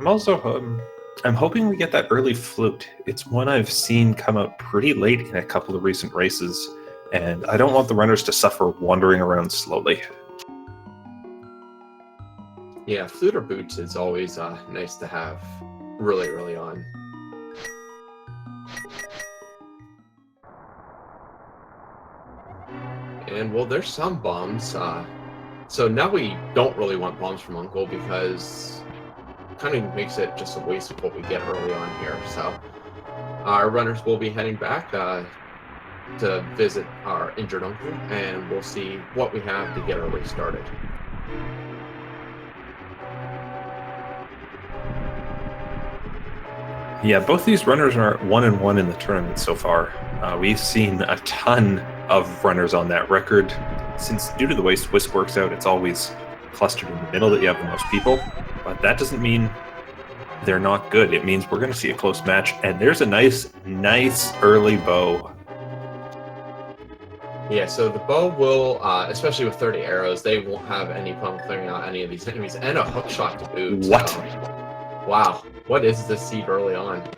I'm hoping we get that early flute. It's one I've seen come out pretty late in a couple of recent races, and I don't want the runners to suffer wandering around slowly. Yeah, flute or boots is always nice to have really early on. And well, there's some bombs. So now we don't really want bombs from Uncle because it kind of makes it just a waste of what we get early on here. So our runners will be heading back to visit our injured uncle, and we'll see what we have to get our race started. Yeah, both these runners are 1-1 in the tournament so far. We've seen a ton of runners on that record. Since due to the way Swiss works out, it's always clustered in the middle that you have the most people. But that doesn't mean they're not good. It means we're going to see a close match. And there's a nice early bow. Yeah, so the bow will, especially with 30 arrows, they won't have any problem clearing out any of these enemies. And a hook shot to boot. What? So, wow. What is this seed early on?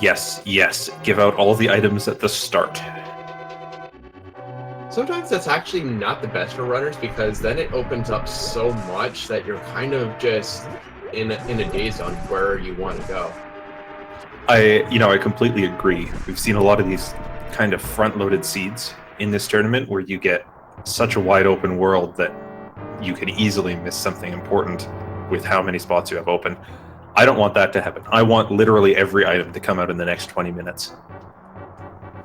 Yes. Give out all the items at the start. Sometimes that's actually not the best for runners because then it opens up so much that you're kind of just in a daze on where you want to go. I completely agree. We've seen a lot of these kind of front-loaded seeds in this tournament where you get such a wide open world that you could easily miss something important with how many spots you have open. I don't want that to happen. I want literally every item to come out in the next 20 minutes.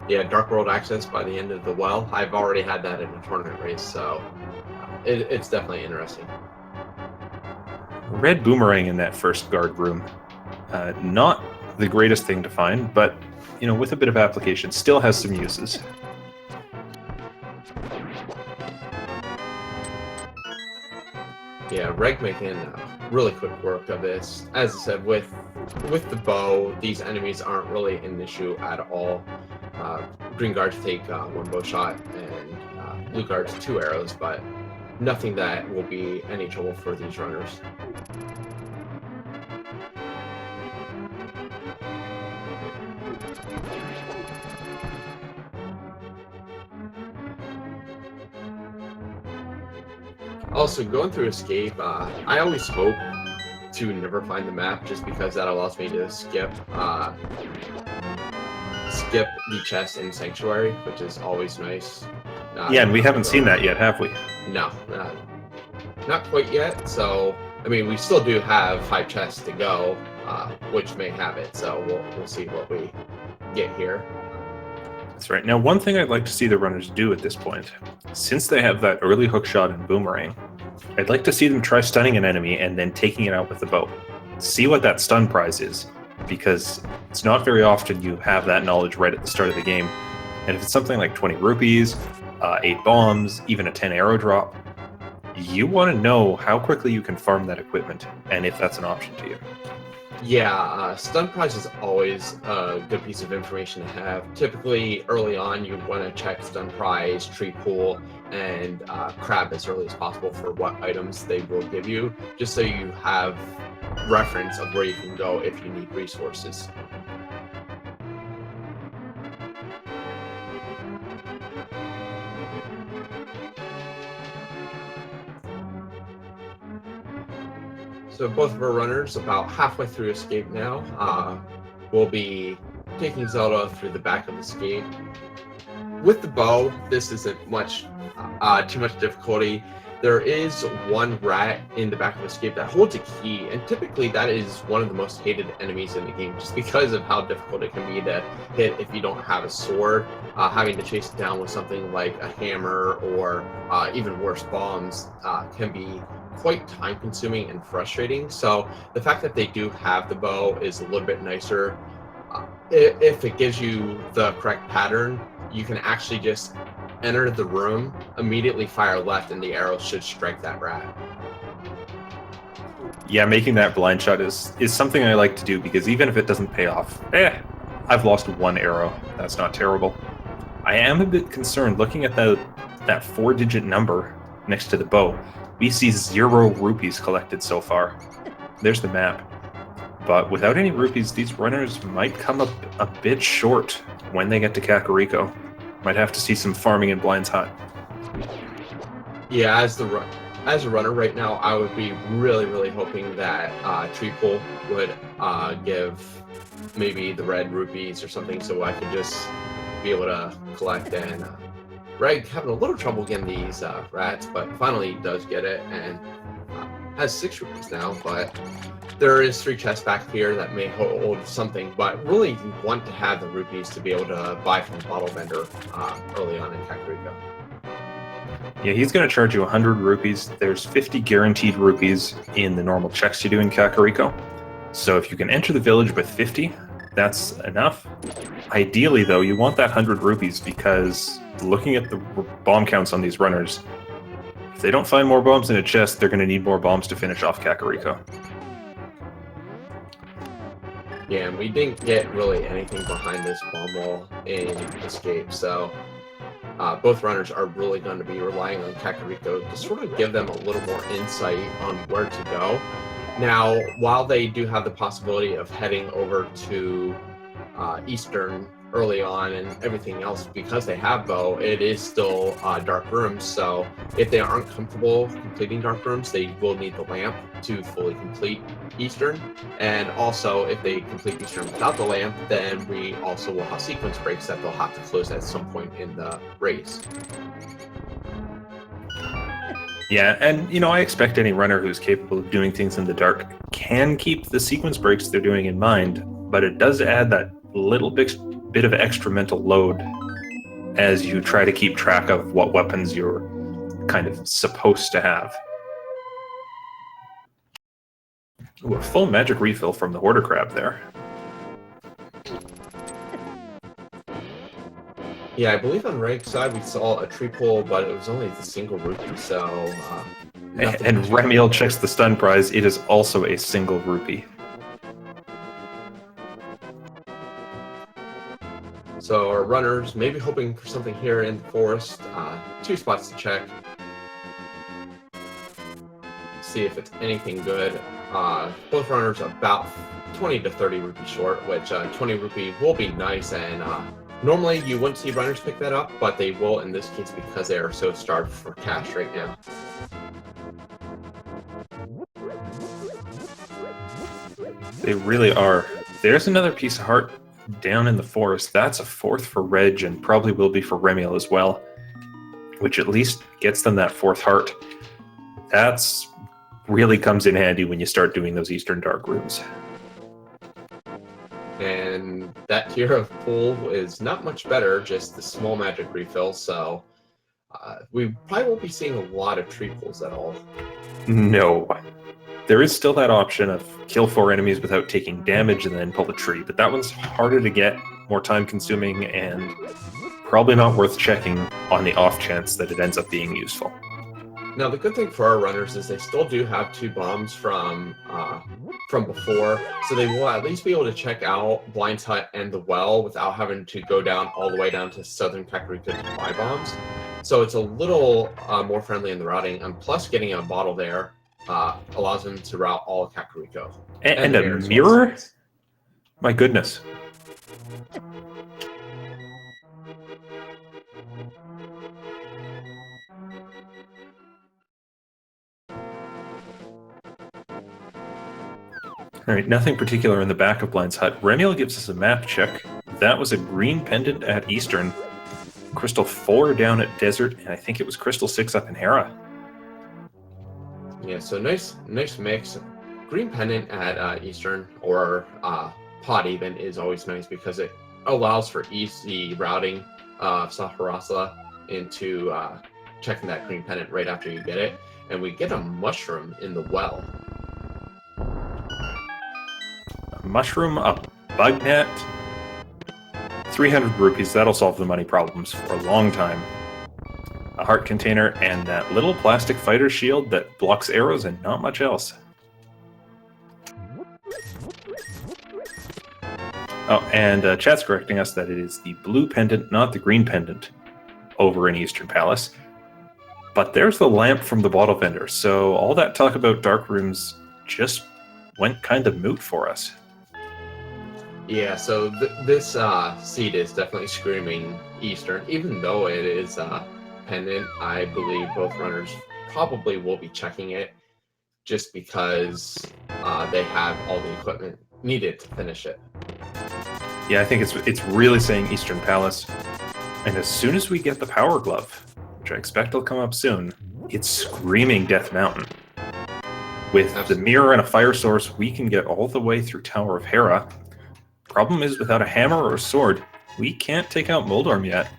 Yeah, Dark World access by the end of the well. I've already had that in a tournament race, so it's definitely interesting. Red boomerang in that first guard room. Not the greatest thing to find, but with a bit of application, still has some uses. Yeah, Reg making really quick work of this. As I said, with the bow, these enemies aren't really an issue at all. Green guards take one bow shot, and blue guards 2 arrows, but nothing that will be any trouble for these runners. Also, going through escape, I always hope to never find the map just because that allows me to skip the chest in Sanctuary, which is always nice. Yeah, and we haven't seen that yet, have we? No, not quite yet. So, I mean, we still do have 5 chests to go, which may have it. So we'll see what we get here. That's right. Now, one thing I'd like to see the runners do at this point, since they have that early hook shot and boomerang, I'd like to see them try stunning an enemy and then taking it out with the bow. See what that stun prize is, because it's not very often you have that knowledge right at the start of the game. And if it's something like 20 rupees, 8 bombs, even a 10 arrow drop, you want to know how quickly you can farm that equipment, and if that's an option to you. Yeah, stun prize is always a good piece of information to have. Typically, early on, you want to check stun prize, tree pool, and crab as early as possible for what items they will give you, just so you have reference of where you can go if you need resources. So both of our runners, about halfway through escape now, will be taking Zelda through the back of escape. With the bow, this isn't too much difficulty. There is one rat in the back of escape that holds a key, and typically that is one of the most hated enemies in the game, just because of how difficult it can be to hit if you don't have a sword. Having to chase it down with something like a hammer or even worse, bombs can be quite time consuming and frustrating. So the fact that they do have the bow is a little bit nicer. If it gives you the correct pattern, you can actually just enter the room, immediately fire left, and the arrow should strike that rat. Yeah, making that blind shot is something I like to do, because even if it doesn't pay off, I've lost 1 arrow. That's not terrible. I am a bit concerned looking at that 4-digit number next to the bow. we see 0 rupees collected so far. There's the map. But without any rupees, these runners might come up a bit short when they get to Kakariko. Might have to see some farming in Blind's Hut. Yeah, as a runner right now, I would be really hoping that Tree Pool would give maybe the red rupees or something, so I could just be able to collect. And Reg having a little trouble getting these rats, but finally does get it and has 6 rupees now. But there is 3 chests back here that may hold something, but really you want to have the rupees to be able to buy from the bottle vendor early on in Kakariko. Yeah, he's going to charge you 100 rupees. There's 50 guaranteed rupees in the normal checks you do in Kakariko. So if you can enter the village with 50, that's enough. Ideally, though, you want that 100 rupees because looking at the bomb counts on these runners, if they don't find more bombs in a chest, they're going to need more bombs to finish off Kakariko. Yeah, and we didn't get really anything behind this bomb wall in Escape, so both runners are really going to be relying on Kakariko to sort of give them a little more insight on where to go. Now, while they do have the possibility of heading over to Eastern early on and everything else, because they have bow, it is still dark rooms, so if they aren't comfortable completing dark rooms, they will need the lamp to fully complete Eastern. And also, if they complete Eastern without the lamp, then we also will have sequence breaks that they'll have to close at some point in the race. Yeah, and I expect any runner who's capable of doing things in the dark can keep the sequence breaks they're doing in mind, but it does add that little bit of extra mental load as you try to keep track of what weapons you're kind of supposed to have. Ooh, a full magic refill from the Hoarder Crab there. Yeah, I believe on Reg's side we saw a tree pull, but it was only the single rupee, so... and Remiel checks the stun prize. It is also a single rupee. So our runners may be hoping for something here in the forest. 2 spots to check. See if it's anything good. Both runners about 20 to 30 rupees short, which 20 rupee will be nice, and normally you wouldn't see runners pick that up, but they will in this case because they are so starved for cash right now. They really are. There's another piece of heart down in the forest. That's a 4th for Reg and probably will be for Remiel as well, which at least gets them that 4th heart. That's really comes in handy when you start doing those Eastern Dark rooms. And that tier of pool is not much better, just the small magic refill, so we probably won't be seeing a lot of tree pools at all. No. There is still that option of kill 4 enemies without taking damage and then pull a tree, but that one's harder to get, more time consuming, and probably not worth checking on the off chance that it ends up being useful. Now, the good thing for our runners is they still do have 2 bombs from before, so they will at least be able to check out Blind's Hut and the well without having to go down all the way down to southern Kakariko to buy bombs. So it's a little more friendly in the routing, and plus getting a bottle there allows them to route all of Kakariko. And a mirror? My goodness. All right, nothing particular in the back of Blind's Hut. Remiel gives us a map check. That was a green pendant at Eastern, Crystal 4 down at Desert, and I think it was Crystal 6 up in Hera. Yeah, so nice mix. Green pendant at Eastern, or pot even, is always nice because it allows for easy routing of Saharasa into checking that green pendant right after you get it. And we get a mushroom in the well. Mushroom, a bug net, 300 rupees. That'll solve the money problems for a long time. A heart container and that little plastic fighter shield that blocks arrows and not much else. Oh, and chat's correcting us that it is the blue pendant, not the green pendant, over in Eastern Palace. But there's the lamp from the bottle vendor, so all that talk about dark rooms just went kind of moot for us. Yeah, so this seed is definitely screaming Eastern, even though it is pendant. I believe both runners probably will be checking it just because they have all the equipment needed to finish it. Yeah, I think it's really saying Eastern Palace. And as soon as we get the Power Glove, which I expect will come up soon, it's screaming Death Mountain. With the mirror and a fire source, we can get all the way through Tower of Hera. Problem is, without a hammer or a sword, we can't take out Moldorm yet.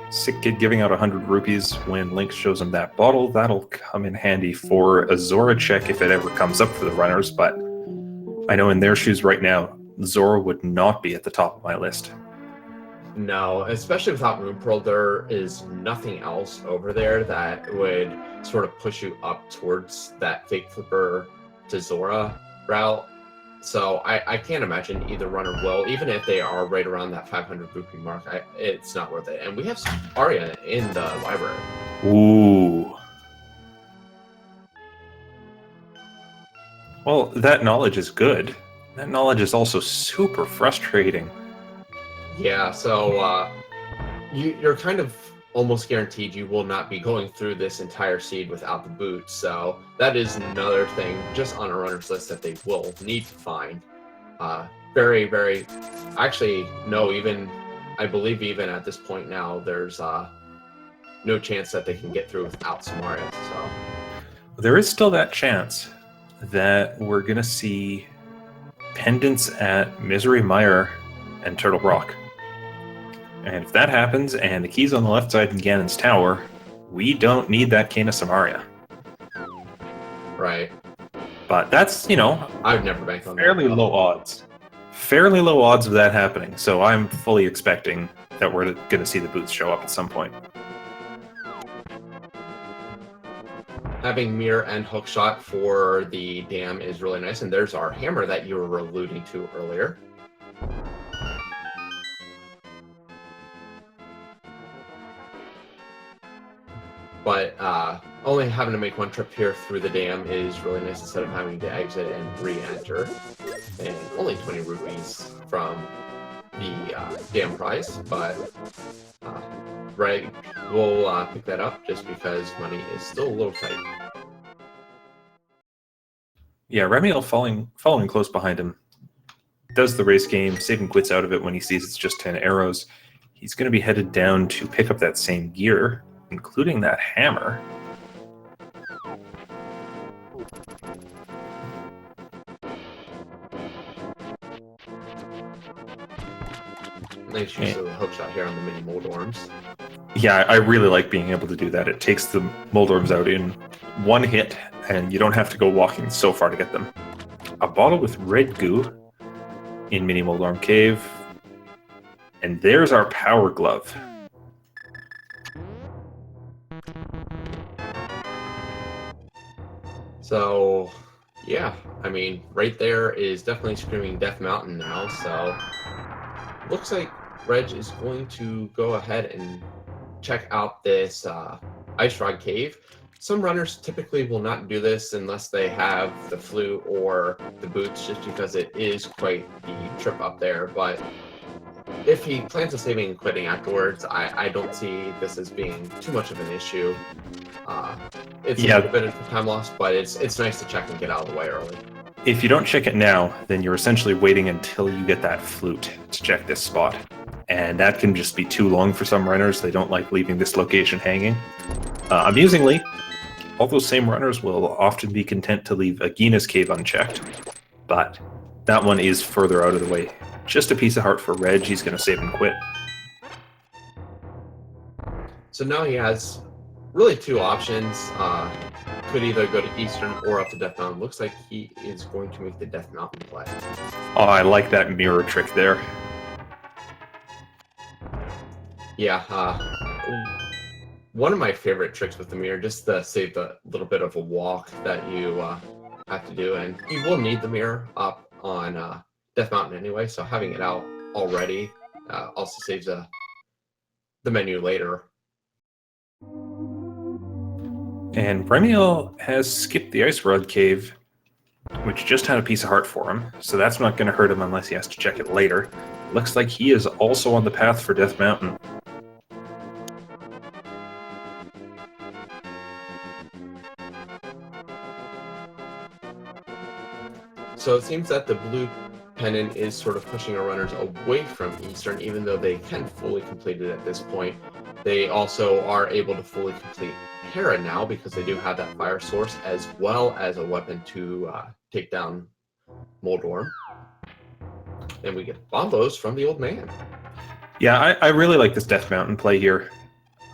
Sick Kid giving out 100 rupees when Link shows him that bottle. That'll come in handy for a Zora check if it ever comes up for the runners, but I know in their shoes right now, Zora would not be at the top of my list. No, especially without Moon Pearl, there is nothing else over there that would sort of push you up towards that Fake Flipper to Zora route. So I can't imagine either runner will, even if they are right around that 500 rupee mark. It's not worth it. And we have Arya in the library. Ooh. Well, that knowledge is good. That knowledge is also super frustrating. Yeah, so you're kind of almost guaranteed you will not be going through this entire seed without the boots. So that is another thing just on a runner's list that they will need to find. Very, very, actually, no, even, I believe even at this point now, there's no chance that they can get through without Samaria. So there is still that chance that we're going to see pendants at Misery Mire and Turtle Rock. And if that happens, and the key's on the left side in Ganon's Tower, we don't need that Cane of Samaria. Right. But that's, I've never banked on fairly low odds. Fairly low odds of that happening, so I'm fully expecting that we're going to see the boots show up at some point. Having mirror and hookshot for the dam is really nice, and there's our hammer that you were alluding to earlier. But only having to make one trip here through the dam is really nice instead of having to exit and re-enter. And only 20 rupees from the dam prize, but right, we'll pick that up just because money is still a little tight. Yeah, Remiel following close behind him does the race game. Sabin quits out of it when he sees it's just 10 arrows. He's going to be headed down to pick up that same gear, including that hammer. Nice use of the hookshot here on the mini Moldorms. Yeah, I really like being able to do that. It takes the Moldorms out in one hit, and you don't have to go walking so far to get them. A bottle with red goo in Mini Moldorm Cave. And there's our Power Glove. So, yeah, I mean, right there is definitely screaming Death Mountain now. So, looks like Reg is going to go ahead and check out this Ice Rod Cave. Some runners typically will not do this unless they have the flute or the boots, just because it is quite the trip up there. But if he plans on saving and quitting afterwards, I don't see this as being too much of an issue. It's a little bit of time loss, but it's nice to check and get out of the way early. If you don't check it now, then you're essentially waiting until you get that flute to check this spot. And that can just be too long for some runners. They don't like leaving this location hanging. Amusingly, all those same runners will often be content to leave Agina's cave unchecked, but that one is further out of the way. Just a piece of heart for Reg. He's going to save and quit. So now he has really two options. Could either go to Eastern or up to Death Mountain. Looks like he is going to make the Death Mountain play. Oh, I like that mirror trick there. Yeah, one of my favorite tricks with the mirror, just to save the little bit of a walk that you have to do. And you will need the mirror up on Death Mountain anyway, so having it out already also saves the menu later. And Remiel has skipped the Ice Rod Cave, which just had a piece of heart for him, so that's not going to hurt him unless he has to check it later. Looks like he is also on the path for Death Mountain. So it seems that the blue pennant is sort of pushing our runners away from Eastern, even though they can fully complete it at this point. They also are able to fully complete Hera now because they do have that fire source as well as a weapon to take down Moldorm. And we get bombos from the old man. Yeah, I really like this Death Mountain play here.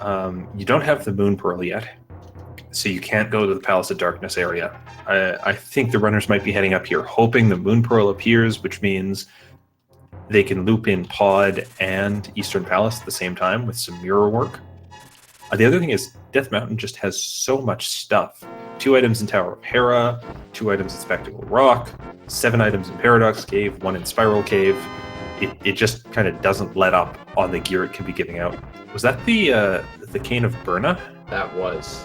You don't have the Moon Pearl yet, so you can't go to the Palace of Darkness area. I think the runners might be heading up here, hoping the Moon Pearl appears, which means they can loop in Pod and Eastern Palace at the same time with some mirror work. The other thing is Death Mountain just has so much stuff. 2 items in Tower of Hera, 2 items in Spectacle Rock, 7 items in Paradox Cave, 1 in Spiral Cave. It just kind of doesn't let up on the gear it can be giving out. Was that the Cane of Burna? That was.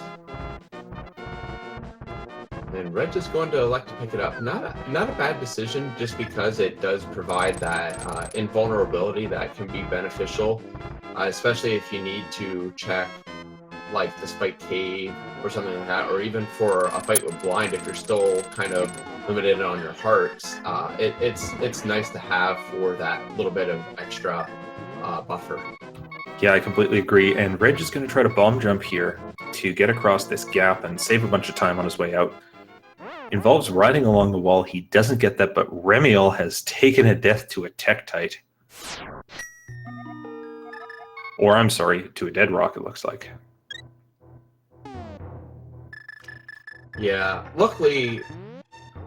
And Red is going to elect to pick it up. Not a bad decision, just because it does provide that invulnerability that can be beneficial, especially if you need to check like the Spike Cave or something like that, or even for a fight with Blind if you're still kind of limited on your hearts. It's nice to have for that little bit of extra buffer. Yeah, I completely agree. And Reg is going to try to bomb jump here to get across this gap and save a bunch of time on his way out. Involves riding along the wall. He doesn't get that, but Remiel has taken a death to a Tektite. Or, I'm sorry, to a Dead Rock, it looks like. Yeah, luckily,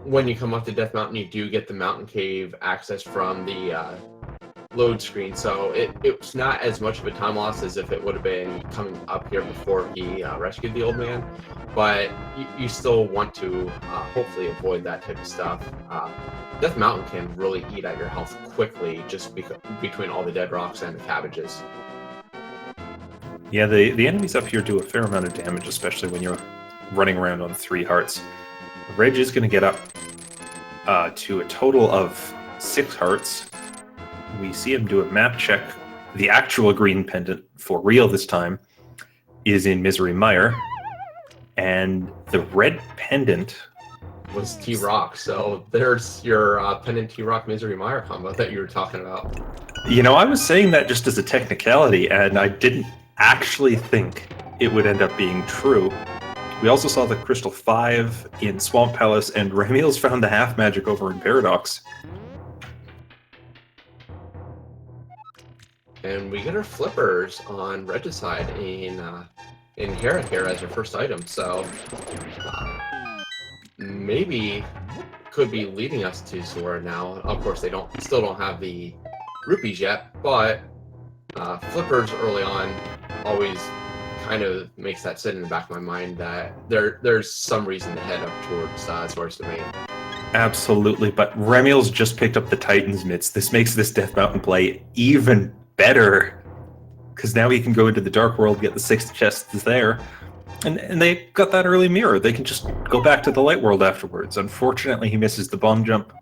when you come up to Death Mountain, you do get the Mountain Cave access from the load screen, so it's not as much of a time loss as if it would have been coming up here before he rescued the old man, but you still want to hopefully avoid that type of stuff. Death Mountain can really eat at your health quickly just between all the dead rocks and the cabbages. Yeah, the enemies up here do a fair amount of damage, especially when you're running around on 3 hearts. Reg is going to get up to a total of 6 hearts. We see him do a map check. The actual green pendant, for real this time, is in Misery Mire. And the red pendant was T-Rock, so there's your pendant T-Rock Misery Mire combo that you were talking about. You know, I was saying that just as a technicality, and I didn't actually think it would end up being true. We also saw the Crystal 5 in Swamp Palace, and Remiel's found the half magic over in Paradox. And we get our flippers on Regicide in Hera here as our first item, so maybe could be leading us to Zora now. Of course, they still don't have the rupees yet, but flippers early on always kind of makes that sit in the back of my mind that there's some reason to head up towards Zora's Domain. Absolutely, but Remiel's just picked up the Titan's Mitts. This makes this Death Mountain play even better, because now he can go into the Dark World, get the 6 chests there, and they got that early mirror. They can just go back to the Light World afterwards. Unfortunately, he misses the bomb jump.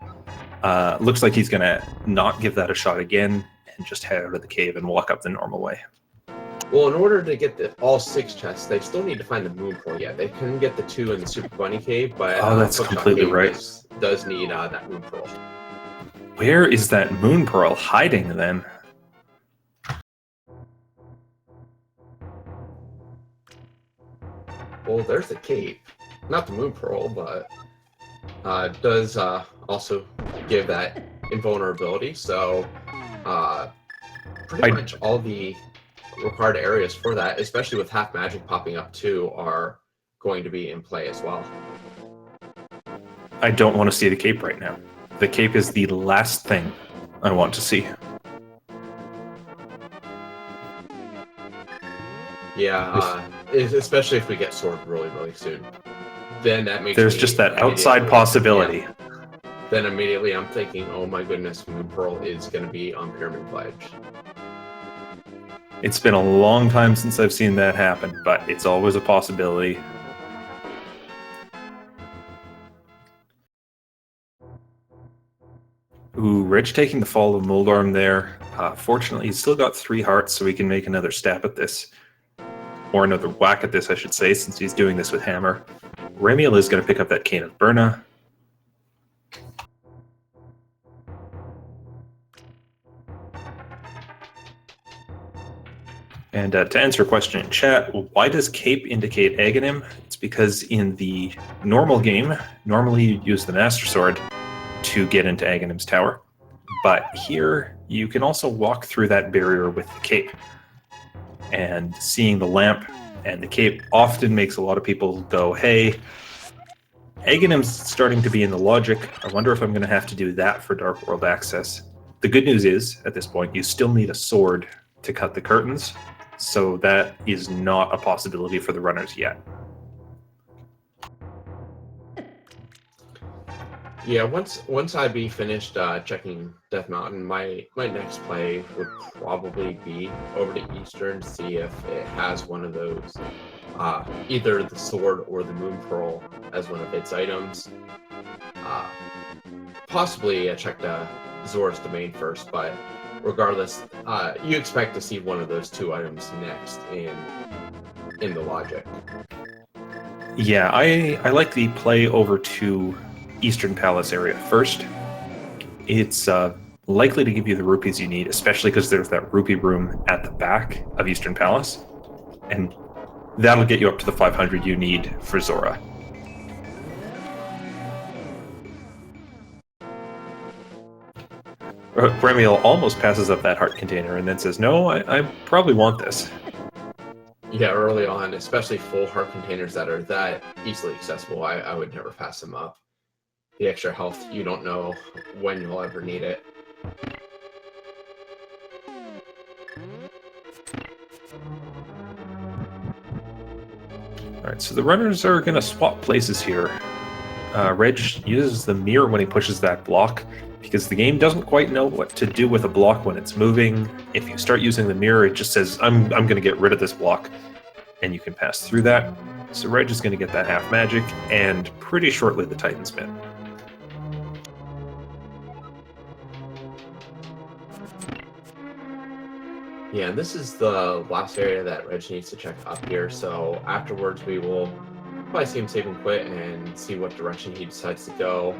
Looks like he's going to not give that a shot again and just head out of the cave and walk up the normal way. Well, in order to get all 6 chests, they still need to find the Moon Pearl yet. They couldn't get the 2 in the Super Bunny Cave, but that's completely right. Does need that Moon Pearl. Where is that Moon Pearl hiding then? Well, there's the cape. Not the Moon Pearl, but does also give that invulnerability. So pretty much all the required areas for that, especially with half magic popping up too, are going to be in play as well. I don't want to see the cape right now. The cape is the last thing I want to see. Yeah, especially if we get sword really soon. Then that makes There's me just that outside possibility. Yeah. Then immediately I'm thinking, oh my goodness, Moon Pearl is going to be on Pyramid Pledge. It's been a long time since I've seen that happen, but it's always a possibility. Ooh, Rich taking the fall of Moldarm there. Fortunately, he's still got 3 hearts, so he can make another stab at this. Or another whack at this, I should say, since he's doing this with Hammer. Remiel is going to pick up that Cane of Burna. And to answer a question in chat, why does Cape indicate Aghanim? It's because in the normal game, normally you use the Master Sword to get into Aghanim's tower. But here, you can also walk through that barrier with the Cape. And seeing the lamp and the Cape often makes a lot of people go, hey, Aghanim's starting to be in the logic. I wonder if I'm going to have to do that for Dark World access. The good news is, at this point, you still need a sword to cut the curtains. So that is not a possibility for the runners yet. Yeah, once I be finished checking Death Mountain, my next play would probably be over to Eastern to see if it has one of those, either the sword or the Moon Pearl as one of its items. Possibly check Zora's Domain first, but regardless, you expect to see one of those 2 items next in the logic. Yeah, I like the play over to Eastern Palace area first. It's likely to give you the rupees you need, especially because there's that rupee room at the back of Eastern Palace, and that'll get you up to the 500 you need for Zora. Remiel almost passes up that heart container and then says, no, I probably want this. Yeah, early on, especially full heart containers that are that easily accessible, I would never pass them up. The extra health, you don't know when you'll ever need it. Alright, so the runners are going to swap places here. Reg uses the mirror when he pushes that block, because the game doesn't quite know what to do with a block when it's moving. If you start using the mirror, it just says, I'm going to get rid of this block, and you can pass through that. So Reg is going to get that half magic, and pretty shortly the Titan's Mitt. Yeah, and this is the last area that Reg needs to check up here, so afterwards we will probably see him save and quit and see what direction he decides to go.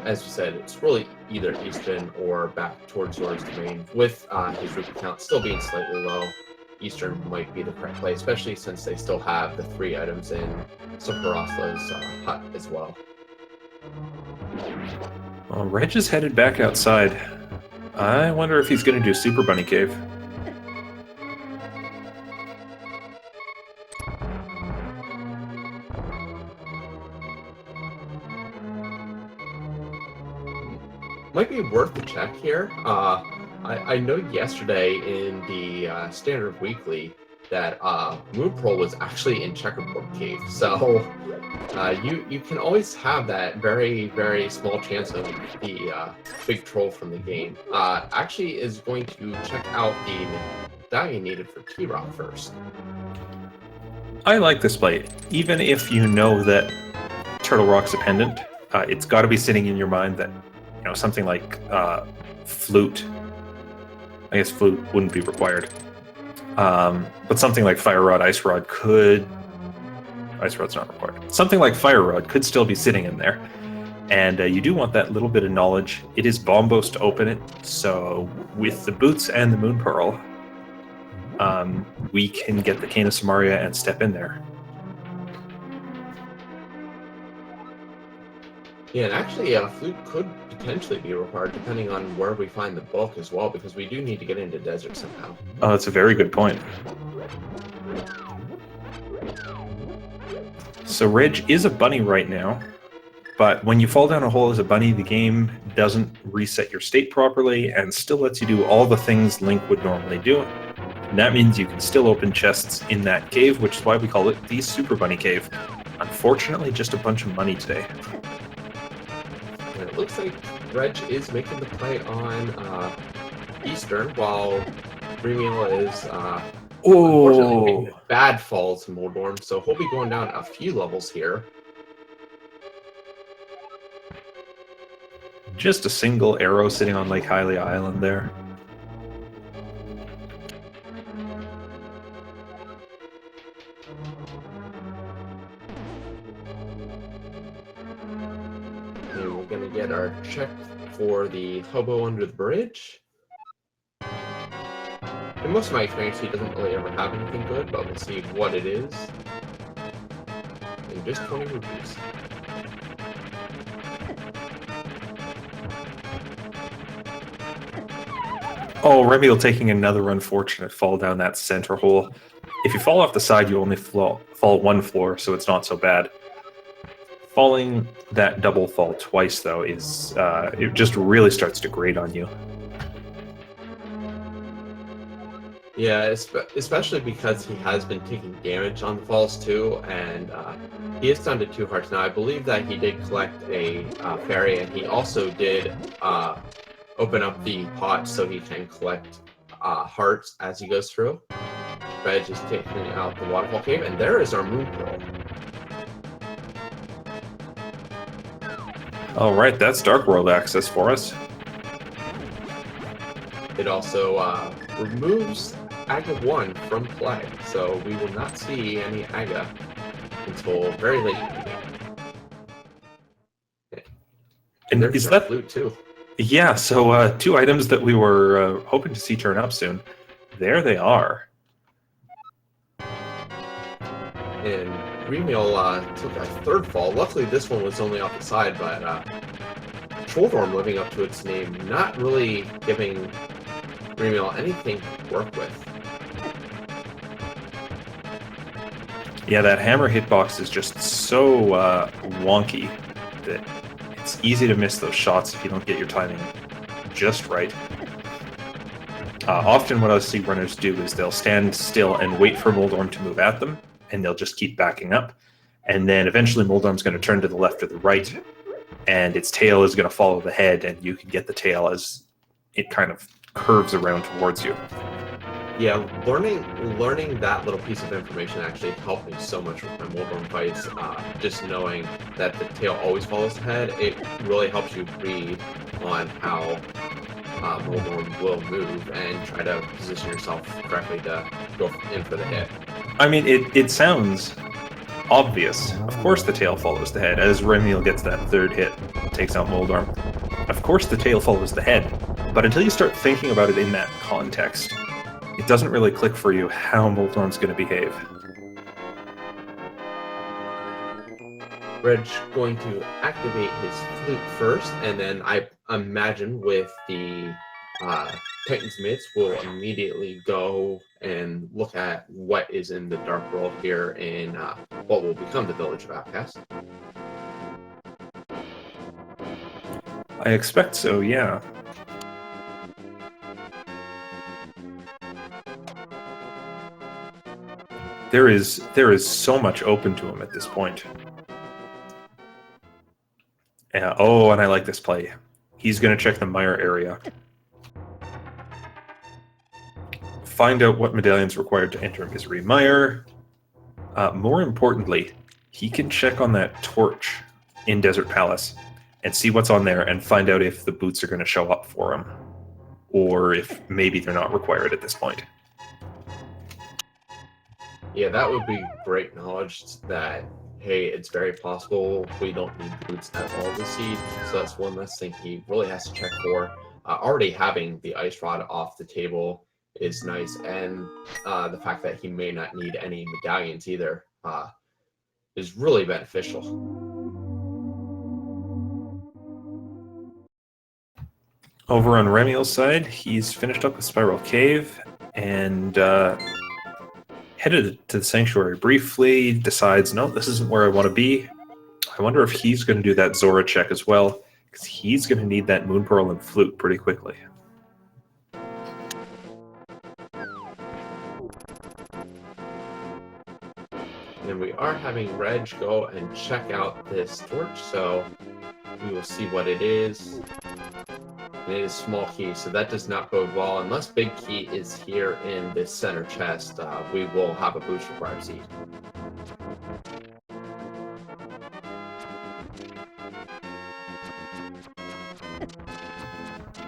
As we said, it's really either Eastern or back towards Zora's Domain. With his rupee count still being slightly low, Eastern might be the correct play, especially since they still have the 3 items in Sokaraslo's hut as well. Well, Reg is headed back outside. I wonder if he's going to do Super Bunny Cave. Might be worth the check here. I know yesterday in the Standard Weekly that Moon Pearl was actually in Checkerboard Cave, so you can always have that very small chance of the big troll from the game. Actually is going to check out the medallion needed for T-Rock first. I like this play. Even if you know that Turtle Rock's a pendant, it's got to be sitting in your mind that something like Flute. I guess Flute wouldn't be required. But something like Fire Rod, Ice Rod could... Ice Rod's not required. Something like Fire Rod could still be sitting in there. And you do want that little bit of knowledge. It is Bombos to open it, so with the boots and the Moon Pearl, we can get the Cane of Samaria and step in there. Yeah, and actually, Flute could potentially be required depending on where we find the book as well, because we do need to get into desert somehow. Oh, that's a very good point. So Reg is a bunny right now, but when you fall down a hole as a bunny, the game doesn't reset your state properly and still lets you do all the things Link would normally do. And that means you can still open chests in that cave, which is why we call it the Super Bunny Cave. Unfortunately, just a bunch of money today. And it looks like Reg is making the play on Eastern, while Remiel is unfortunately making a bad fall to Moldorm, so he'll be going down a few levels here. Just a single arrow sitting on Lake Hylia Island there. And we're going to get our check for the hobo under the bridge. In most of my experience, he doesn't really ever have anything good, but we'll see what it is. And just 20 rupees. Oh, Remiel taking another unfortunate fall down that center hole. If you fall off the side, you only fall one floor, so it's not so bad. Falling that double fall twice, though, is it just really starts to grate on you. Yeah, especially because he has been taking damage on the falls too, and he is down to 2 hearts now. I believe that he did collect a fairy, and he also did open up the pot so he can collect hearts as he goes through. Reg is taking out the waterfall cave, and there is our moon pearl. All right, that's Dark World access for us. It also removes Aga 1 from play, so we will not see any Aga until very late in the game. And there's our flute too. Yeah, so 2 items that we were hoping to see turn up soon. There they are. And Remiel took a 3rd fall. Luckily, this one was only off the side, but Troldorm living up to its name, not really giving Remiel anything to work with. Yeah, that hammer hitbox is just so wonky that it's easy to miss those shots if you don't get your timing just right. Often what I see runners do is they'll stand still and wait for Moldorm to move at them, and they'll just keep backing up. And then eventually Moldorm's going to turn to the left or the right, and its tail is going to follow the head, and you can get the tail as it kind of curves around towards you. Yeah, learning that little piece of information actually helped me so much with my Moldorm fights. Just knowing that the tail always follows the head, it really helps you read on how Moldorm will move and try to position yourself correctly to go in for the hit. I mean, it sounds obvious. Of course the tail follows the head, as Remiel gets that 3rd hit, takes out Moldorm. Of course the tail follows the head, but until you start thinking about it in that context, it doesn't really click for you how Moldorm's going to behave. Reg going to activate his flute first, and then I imagine with the Titan's Mitts will immediately go and look at what is in the Dark World here in what will become the Village of Outcasts. I expect so, yeah. There is so much open to him at this point. Oh, and I like this play. He's going to check the mire area. Find out what medallion's required to enter Misery Mire. More importantly, he can check on that torch in Desert Palace and see what's on there and find out if the boots are going to show up for him, or if maybe they're not required at this point. Yeah, that would be great knowledge that, hey, it's very possible we don't need boots at all this seed, so that's one less thing he really has to check for. Already having the ice rod off the table is nice, and the fact that he may not need any medallions either is really beneficial. Over on Remiel's side, he's finished up with Spiral Cave and headed to the Sanctuary briefly, decides, no, this isn't where I want to be. I wonder if he's going to do that Zora check as well, because he's going to need that Moon Pearl and Flute pretty quickly. we are having Reg go and check out this torch, so we will see what it is. And it is small key, so that does not bode well. Unless big key is here in this center chest, we will have a boost required seed.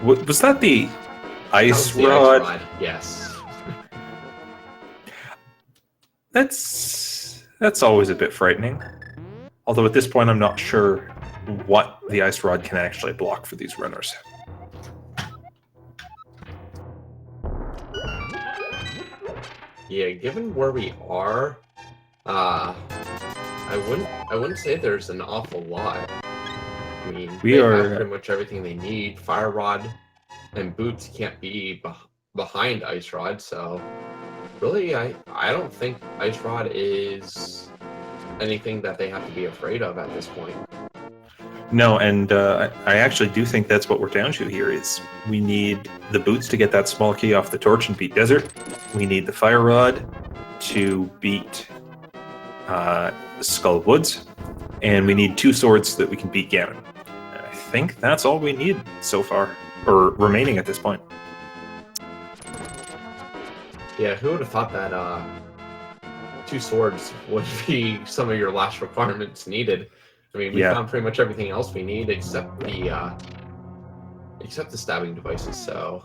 Was that the ice That was the rod? ice rod, yes. That's always a bit frightening. Although at this point, I'm not sure what the ice rod can actually block for these runners. Yeah, given where we are, I wouldn't say there's an awful lot. I mean, they have pretty much everything they need. Fire Rod and Boots can't be behind Ice Rod, so really, I don't think Ice Rod is anything that they have to be afraid of at this point. No, and I actually do think that's what we're down to here. Is we need the Boots to get that small key off the torch and beat Desert. We need the Fire Rod to beat Skull Woods, and we need 2 swords so that we can beat Ganon. And I think that's all we need so far, or remaining at this point. Yeah, who would have thought that 2 swords would be some of your last requirements needed? I mean, we found pretty much everything else we need except the stabbing devices. So,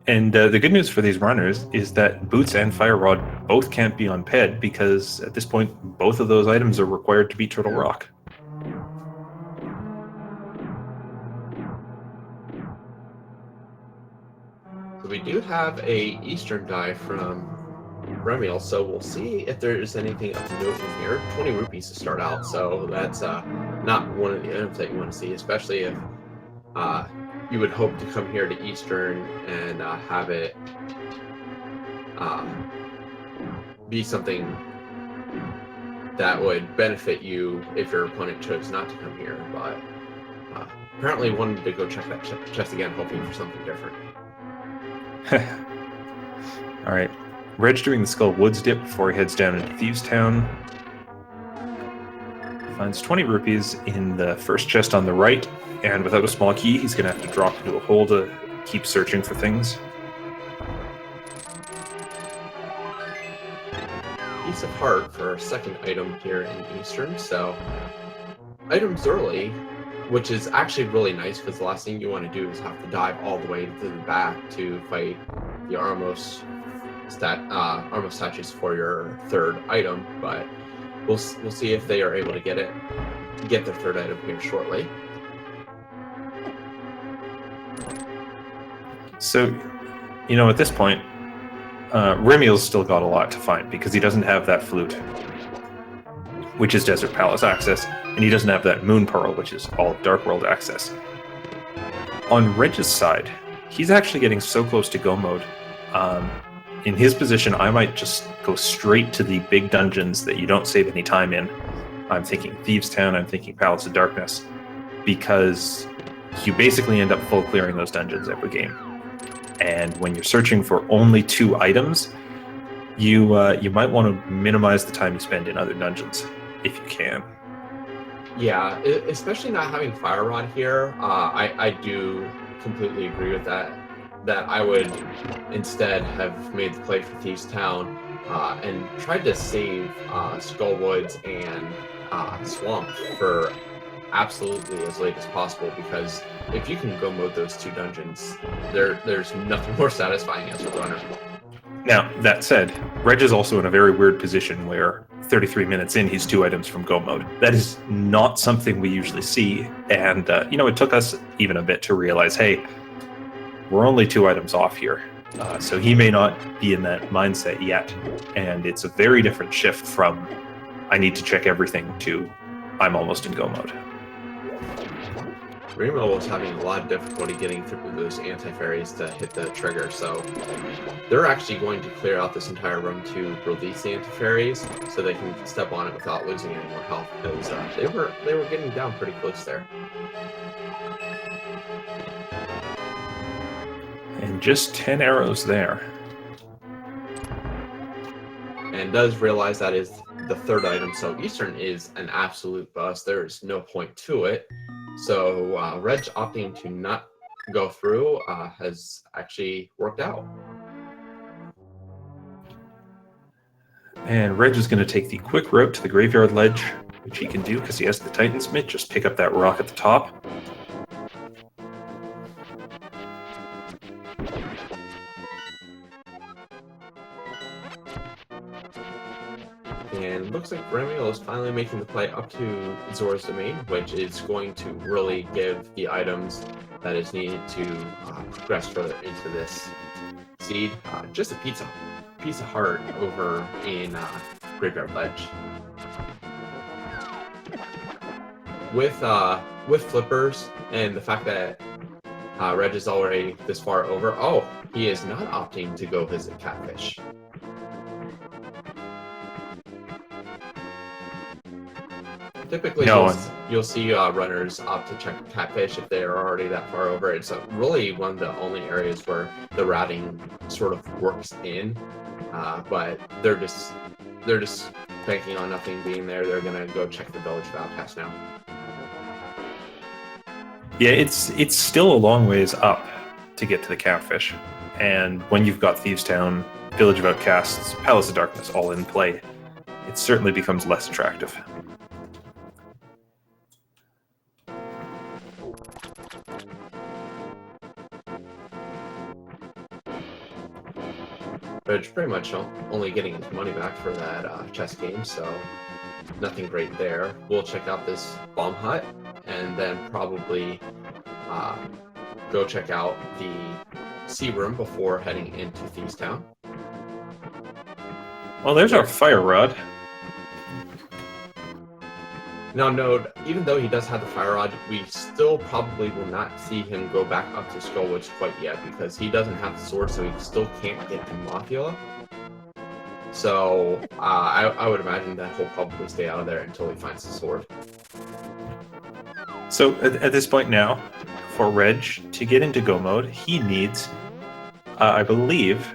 and the good news for these runners is that Boots and Fire Rod both can't be on Ped because at this point, both of those items are required to beat Turtle Rock. So we do have a Eastern die from Remiel, so we'll see if there's anything of note in here. 20 rupees to start out, so that's not one of the items that you want to see, especially if you would hope to come here to Eastern and have it be something that would benefit you if your opponent chose not to come here. But apparently wanted to go check that chest again, hoping for something different. All right. Reg doing the Skull Woods dip before he heads down into Thieves Town. Finds 20 rupees in the first chest on the right, and without a small key, he's going to have to drop into a hole to keep searching for things. Piece of heart for our second item here in Eastern, so items early, which is actually really nice because the last thing you want to do is have to dive all the way to the back to fight the Armos statues for your third item, but we'll see if they are able to get their third item here shortly. So, you know, at this point, Remiel's still got a lot to find because he doesn't have that flute, which is Desert Palace access, and he doesn't have that Moon Pearl, which is all Dark World access. On Reg's side, he's actually getting so close to go mode. In his position, I might just go straight to the big dungeons that you don't save any time in. I'm thinking Thieves Town, I'm thinking Palace of Darkness, because you basically end up full clearing those dungeons every game. And when you're searching for only 2 items, you might want to minimize the time you spend in other dungeons, if you can. Yeah, especially not having Fire Rod here, I do completely agree with that. That I would instead have made the play for Thieves Town and tried to save Skull Woods and Swamp for absolutely as late as possible, because if you can go mode those 2 dungeons, there's nothing more satisfying as a runner. Now, that said, Reg is also in a very weird position where 33 minutes in, he's 2 items from go mode. That is not something we usually see, and it took us even a bit to realize, hey, we're only 2 items off here. So he may not be in that mindset yet. And it's a very different shift from I need to check everything to I'm almost in go mode. Remo was having a lot of difficulty getting through those anti-fairies to hit the trigger, so they're actually going to clear out this entire room to release the anti-fairies so they can step on it without losing any more health, because they were getting down pretty close there. And just 10 arrows there. And does realize that is the third item. So Eastern is an absolute bust. There's no point to it. So Reg opting to not go through has actually worked out. And Reg is going to take the quick route to the graveyard ledge, which he can do because he has the Titansmith. Just pick up that rock at the top. And looks like Remiel is finally making the play up to Zora's Domain, which is going to really give the items that is needed to progress further into this seed. Just a piece of heart over in Graveyard Ledge. With flippers and the fact that Reg is already this far over, oh, he is not opting to go visit Catfish. Typically, you'll see runners opt to check Catfish if they are already that far over. It's really one of the only areas where the routing sort of works in, but they're just banking on nothing being there. They're gonna go check the Village of Outcasts now. Yeah, it's still a long ways up to get to the Catfish, and when you've got Thieves Town, Village of Outcasts, Palace of Darkness all in play, it certainly becomes less attractive. Reg pretty much only getting his money back for that chess game, so nothing great there. We'll check out this bomb hut and then probably go check out the sea room before heading into Thieves Town. Well, there's our fire rod. Now, note, even though he does have the fire rod, we still probably will not see him go back up to Skullwitch quite yet because he doesn't have the sword, so he still can't get to Mothula. So I would imagine that he'll probably stay out of there until he finds the sword. So at this point now, for Reg to get into go mode, he needs, I believe,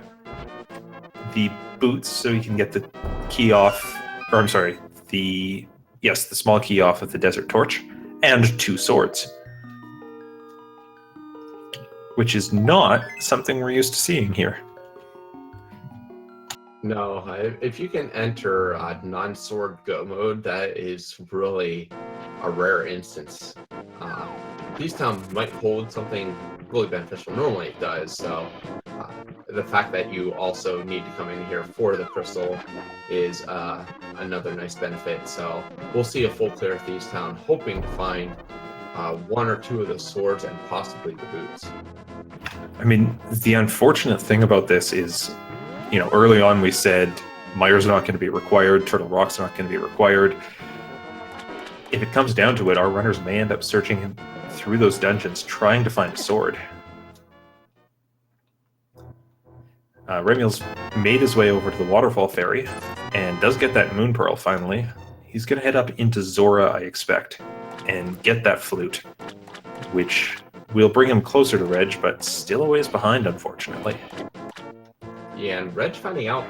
the boots so he can get the key off, or I'm sorry, the small key off of the Desert Torch, and 2 swords. Which is not something we're used to seeing here. No, if you can enter non-sword go mode, that is really a rare instance. Thieves Town might hold something really beneficial. Normally it does, so the fact that you also need to come in here for the crystal is another nice benefit. So we'll see a full clear of Thieves Town, hoping to find 1 or 2 of the swords and possibly the boots. I mean, the unfortunate thing about this is, early on we said Mire's not going to be required, Turtle Rock's not going to be required. If it comes down to it, our runners may end up searching through those dungeons trying to find a sword. Remiel's made his way over to the Waterfall Ferry and does get that Moon Pearl finally. He's going to head up into Zora, I expect, and get that flute, which will bring him closer to Reg, but still a ways behind, unfortunately. Yeah, and Reg finding out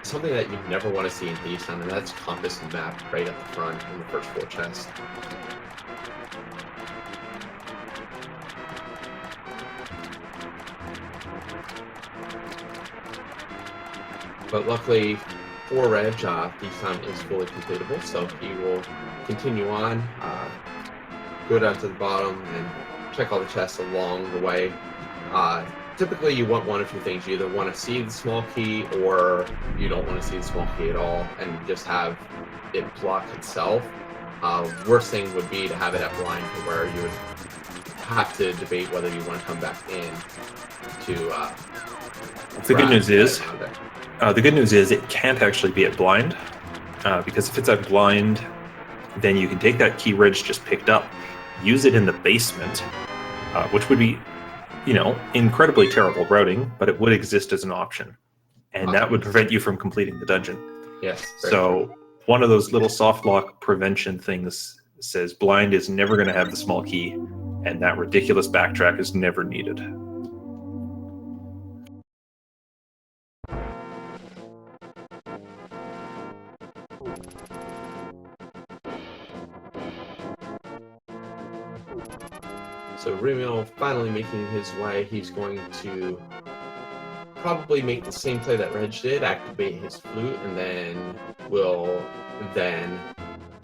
something that you never want to see in Thieves Town, and that's compass and map right at the front in the first floor chest. But luckily for Reg, Thieves Town is fully completable, so he will continue on, go down to the bottom, and check all the chests along the way. Typically, you want one of 2 things. You either want to see the small key, or you don't want to see the small key at all, and just have it block itself. Worst thing would be to have it at blind, to where you would have to debate whether you want to come back in to. The good news is it can't actually be at blind, because if it's at blind, then you can take that key Reg just picked up, use it in the basement, which would be, incredibly terrible routing, but it would exist as an option, and that would prevent you from completing the dungeon. Yes. So one of those little soft lock prevention things says blind is never going to have the small key, and that ridiculous backtrack is never needed. So Remiel finally making his way. He's going to probably make the same play that Reg did, activate his flute, and then will then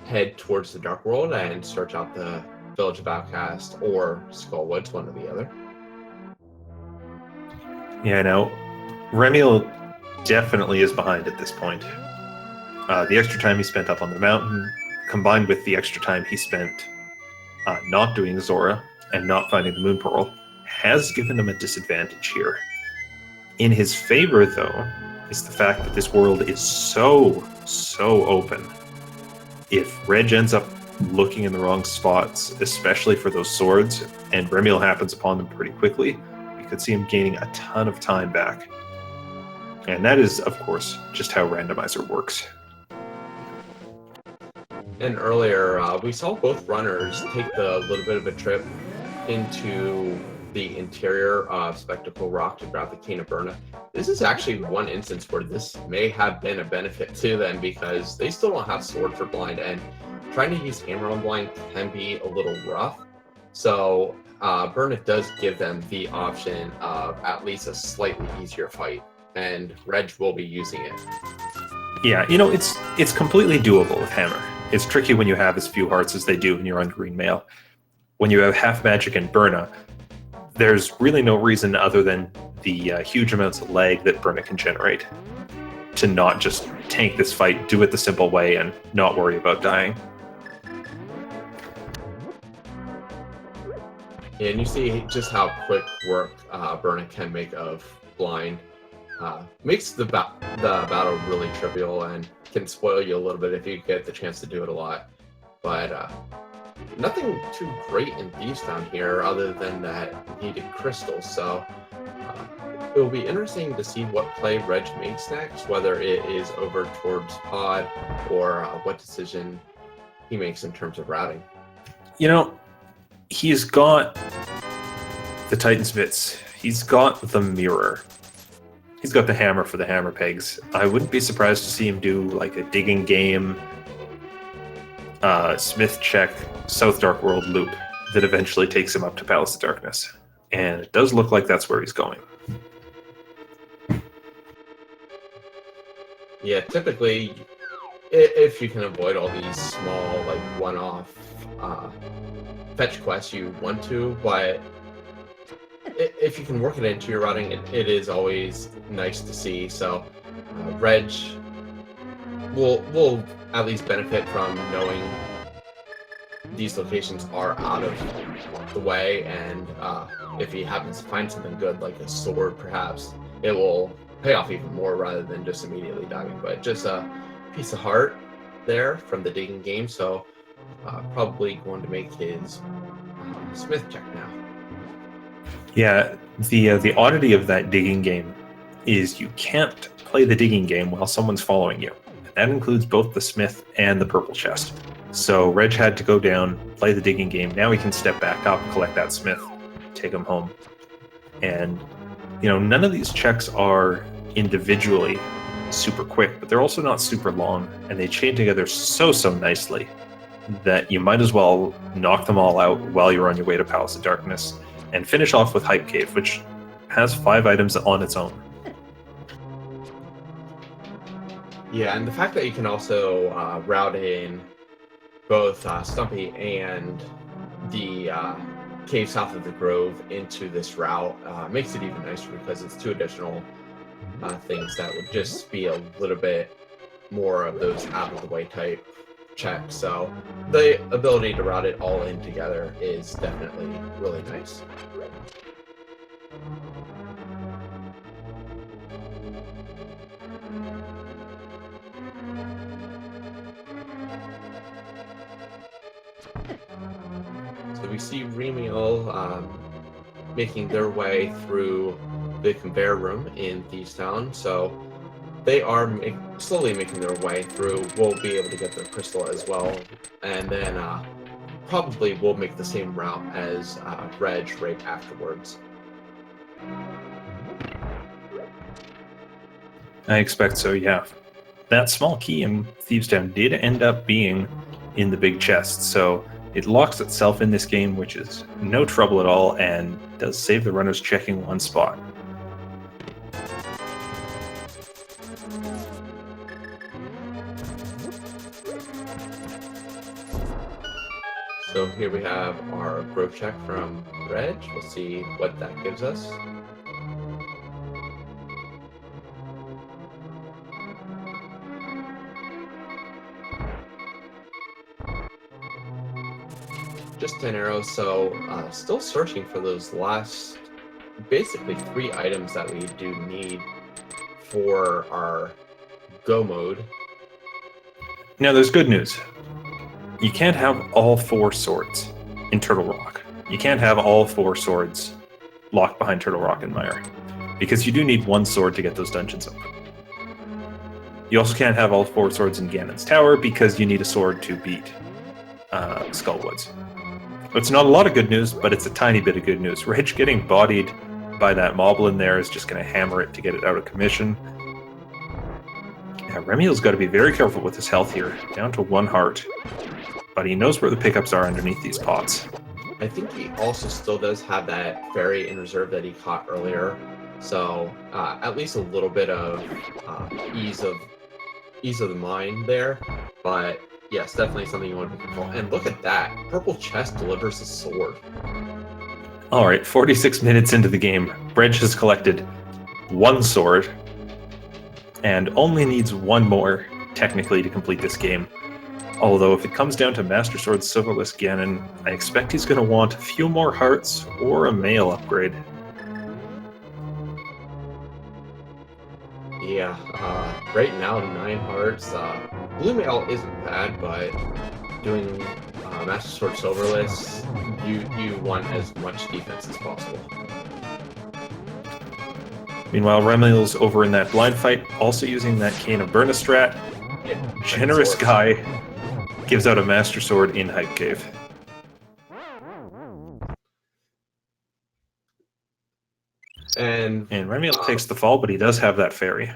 head towards the Dark World and search out the Village of Outcast or Skullwoods, one or the other. Yeah, no, Remiel definitely is behind at this point. The extra time he spent up on the mountain, combined with the extra time he spent not doing Zora and not finding the Moon Pearl, has given him a disadvantage here. In his favor, though, is the fact that this world is so open. If Reg ends up looking in the wrong spots, especially for those swords, and Remiel happens upon them pretty quickly, we could see him gaining a ton of time back. And that is, of course, just how Randomizer works. And earlier, we saw both runners take the little bit of a trip into the interior of Spectacle Rock to grab the Cane of Berna. This is actually one instance where this may have been a benefit to them because they still don't have Sword for Blind, and trying to use Hammer on Blind can be a little rough. So Berna does give them the option of at least a slightly easier fight, and Reg will be using it. Yeah, you know, it's completely doable with Hammer. It's tricky when you have as few hearts as they do when you're on Green Mail. When you have half magic and Berna, there's really no reason other than the huge amounts of lag that Berna can generate to not just tank this fight, do it the simple way, and not worry about dying. And you see just how quick work Berna can make of Blind. Makes the battle really trivial and can spoil you a little bit if you get the chance to do it a lot. But nothing too great in Thieves Town here other than that needed crystals. So it will be interesting to see what play Reg makes next, whether it is over towards Pod or what decision he makes in terms of routing. You know, he's got the Titan's Bits. He's got the Mirror. He's got the Hammer for the hammer pegs. I wouldn't be surprised to see him do like a digging game, Smith check, South Dark World loop that eventually takes him up to Palace of Darkness. And it does look like that's where he's going. Yeah, typically, if you can avoid all these small, like, one-off fetch quests, you want to, but if you can work it into your routing, it is always nice to see. So Reg will at least benefit from knowing these locations are out of the way, and if he happens to find something good like a sword perhaps, it will pay off even more rather than just immediately diving. But just a piece of heart there from the digging game, so probably going to make his Smith check now. Yeah, the oddity of that digging game is you can't play the digging game while someone's following you. That includes both the Smith and the purple chest. So Reg had to go down, play the digging game. Now he can step back up, collect that Smith, take him home. And, you know, none of these checks are individually super quick, but they're also not super long, and they chain together so nicely that you might as well knock them all out while you're on your way to Palace of Darkness, and finish off with Hype Cave, which has 5 items on its own. Yeah, and the fact that you can also route in both Stumpy and the cave south of the Grove into this route makes it even nicer because it's 2 additional things that would just be a little bit more of those out-of-the-way type checks. So the ability to route it all in together is definitely really nice. So we see Remiel making their way through the conveyor room in Thieves Town. So they are slowly making their way through. We'll be able to get their crystal as well. And then probably we'll make the same route as Reg right afterwards. I expect so, yeah. That small key in Thieves Town did end up being in the big chest, so It locks itself in this game, which is no trouble at all, and does save the runners checking one spot. So here we have our growth check from Reg. We'll see what that gives us. Just 10 arrows, so still searching for those last basically 3 items that we do need for our go mode. Now there's good news. You can't have all 4 swords in Turtle Rock. You can't have all 4 swords locked behind Turtle Rock and Mire, because you do need 1 sword to get those dungeons open. You also can't have all 4 swords in Ganon's Tower, because you need a sword to beat Skullwoods. It's not a lot of good news, but it's a tiny bit of good news. Rage getting bodied by that moblin there is just going to hammer it to get it out of commission. Yeah, Remiel's got to be very careful with his health here, down to 1 heart. But he knows where the pickups are underneath these pots. I think he also still does have that fairy in reserve that he caught earlier, so at least a little bit of ease of the mind there. But yes, definitely something you want to be careful. And look at that, purple chest delivers a sword. All right, 46 minutes into the game, Reg has collected 1 sword and only needs 1 more technically to complete this game. Although if it comes down to Master Sword Silverless Ganon, I expect he's going to want a few more hearts or a mail upgrade. Yeah, right now 9 hearts. Blue mail isn't bad, but doing Master Sword Silverless, you want as much defense as possible. Meanwhile, Remiel's over in that blind fight, also using that Cane of Burna strat. Yeah, Generous guy gives out a Master Sword in Hype Cave. And Remiel takes the fall, but he does have that fairy.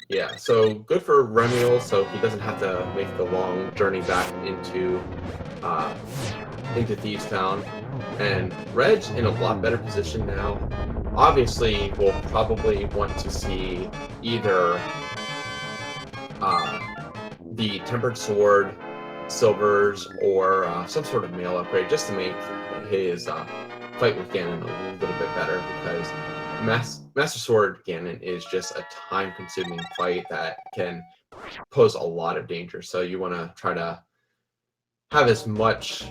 Yeah, so good for Remiel, so he doesn't have to make the long journey back into Thieves Town. And Reg in a lot better position now. Obviously, we'll probably want to see either the Tempered Sword, Silvers, or some sort of mail upgrade just to make his fight with Ganon a little bit better, because Master Sword Ganon is just a time-consuming fight that can pose a lot of danger. So you want to try to have as much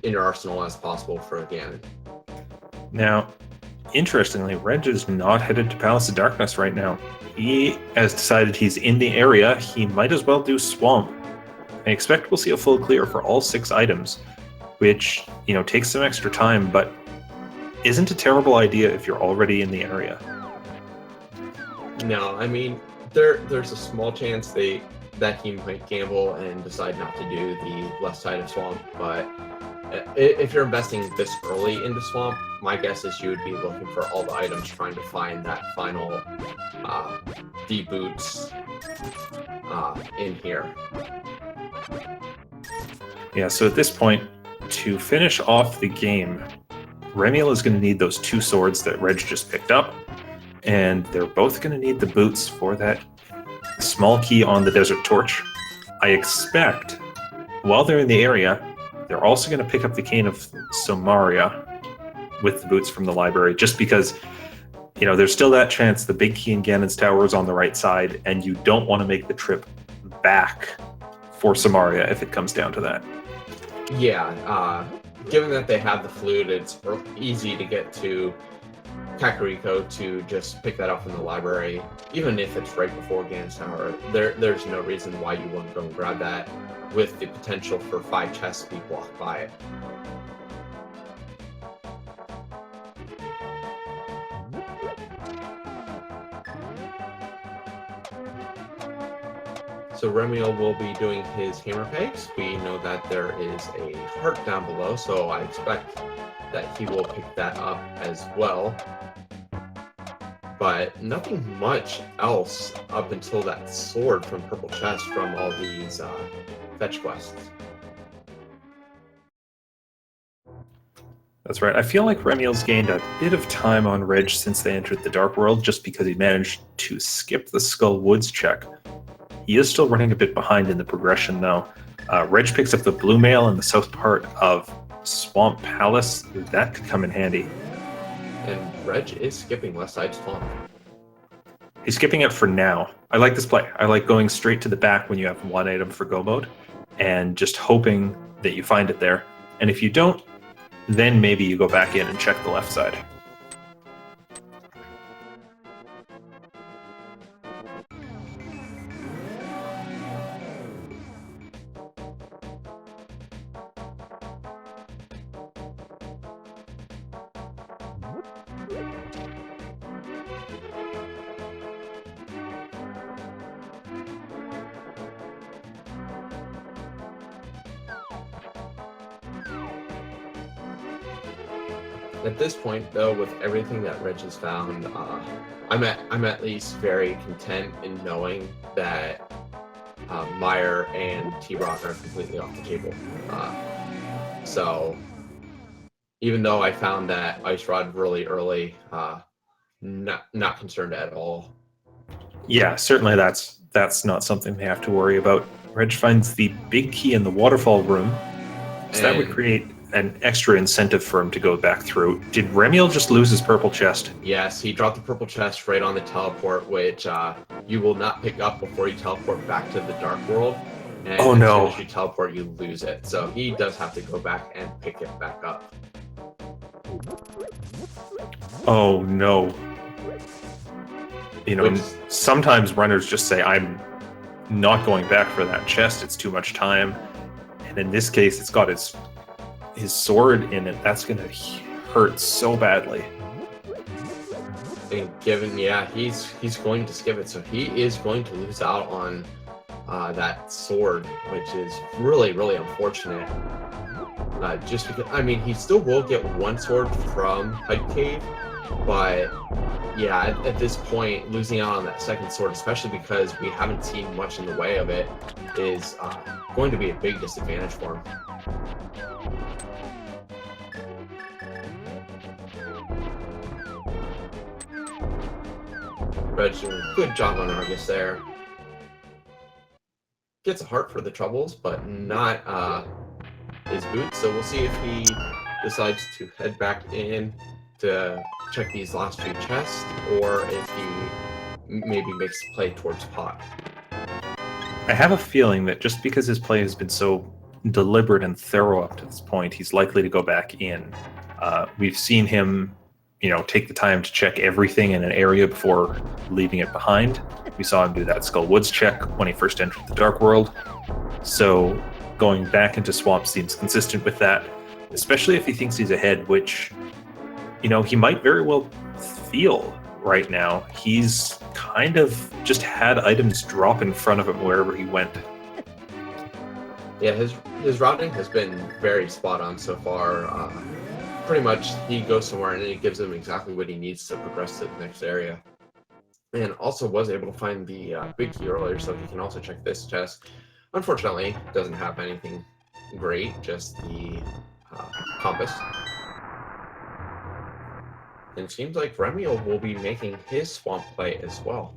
in your arsenal as possible for Ganon. Now, interestingly, Reg is not headed to Palace of Darkness right now. He has decided he's in the area. He might as well do Swamp. I expect we'll see a full clear for all 6 items, which, takes some extra time, but isn't a terrible idea if you're already in the area. No, I mean, there's a small chance that he might gamble and decide not to do the left side of Swamp, but if you're investing this early into Swamp, my guess is you would be looking for all the items, trying to find that final D-boots in here. Yeah, so at this point, to finish off the game, Remiel is going to need those 2 swords that Reg just picked up, and they're both going to need the boots for that small key on the Desert Torch. I expect, while they're in the area, they're also going to pick up the Cane of Somaria with the boots from the library, just because, there's still that chance the big key in Ganon's Tower is on the right side, and you don't want to make the trip back for Somaria if it comes down to that. Yeah, given that they have the flute, it's easy to get to Kakariko to just pick that up from the library. Even if it's right before Ganon's Tower, there's no reason why you wouldn't go and grab that, with the potential for 5 chests to be blocked by it. So Remiel will be doing his hammer pegs. We know that there is a heart down below, so I expect that he will pick that up as well. But nothing much else up until that sword from Purple Chest from all these fetch quests. That's right. I feel like Remiel's gained a bit of time on Reg since they entered the Dark World, just because he managed to skip the Skull Woods check. He is still running a bit behind in the progression, though. Reg picks up the Blue Mail in the south part of Swamp Palace. That could come in handy. And Reg is skipping West Side Swamp. He's skipping it for now. I like this play. I like going straight to the back when you have one item for go mode and just hoping that you find it there. And if you don't, then maybe you go back in and check the left side. At this point, though, with everything that Reg has found, I'm at least very content in knowing that Meyer and T-Rock are completely off the table. So even though I found that Ice Rod really early, not concerned at all. Yeah, certainly that's not something they have to worry about. Reg finds the big key in the waterfall room, so that would create an extra incentive for him to go back through. Did Remiel just lose his purple chest? Yes, he dropped the purple chest right on the teleport, which you will not pick up before you teleport back to the Dark World. And Oh, no. as soon as you teleport, you lose it. So he does have to go back and pick it back up. Oh no. You know, Which- sometimes runners just say, I'm not going back for that chest, it's too much time. And in this case, it's got his sword in it. That's going to hurt so badly. And given, he's going to skip it. So he is going to lose out on that sword, which is really, really unfortunate. Just because, I mean, he still will get one sword from Hype Cave, but yeah, at this point, losing out on that second sword, especially because we haven't seen much in the way of it, is going to be a big disadvantage for him. Reg doing a good job on Argus there. Gets a heart for the troubles, but not his boots. So we'll see if he decides to head back in to check these last few chests, or if he maybe makes a play towards pot. I have a feeling that just because his play has been so deliberate and thorough up to this point, he's likely to go back in. We've seen him, take the time to check everything in an area before leaving it behind. We saw him do that Skull Woods check when he first entered the Dark World. So going back into Swamp seems consistent with that, especially if he thinks he's ahead, which, he might very well feel right now. He's kind of just had items drop in front of him wherever he went. Yeah, his routing has been very spot on so far. Pretty much he goes somewhere and it gives him exactly what he needs to progress to the next area. And also was able to find the big key earlier, so he can also check this chest. Unfortunately, doesn't have anything great, just the compass. And it seems like Remiel will be making his swamp play as well.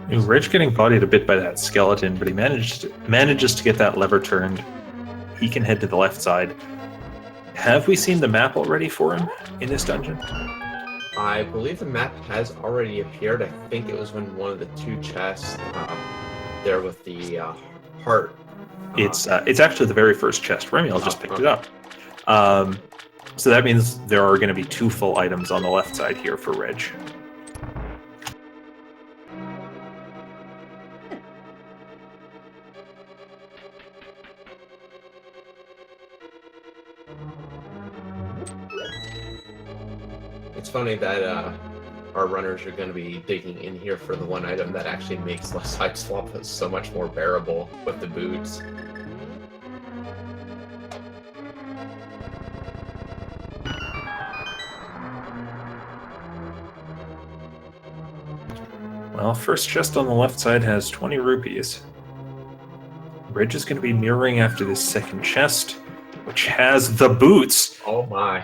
Rich getting bodied a bit by that skeleton, but he manages to get that lever turned. He can head to the left side. Have we seen the map already for him in this dungeon? I believe the map has already appeared. I think it was when one of the two chests there with the heart. It's actually the very first chest. Remiel just picked it up. So that means there are going to be two full items on the left side here for Reg. It's funny that our runners are going to be digging in here for the one item that actually makes left side swap so much more bearable with the boots. Well, first chest on the left side has 20 rupees. Ridge is going to be mirroring after this second chest, which has the boots. Oh my.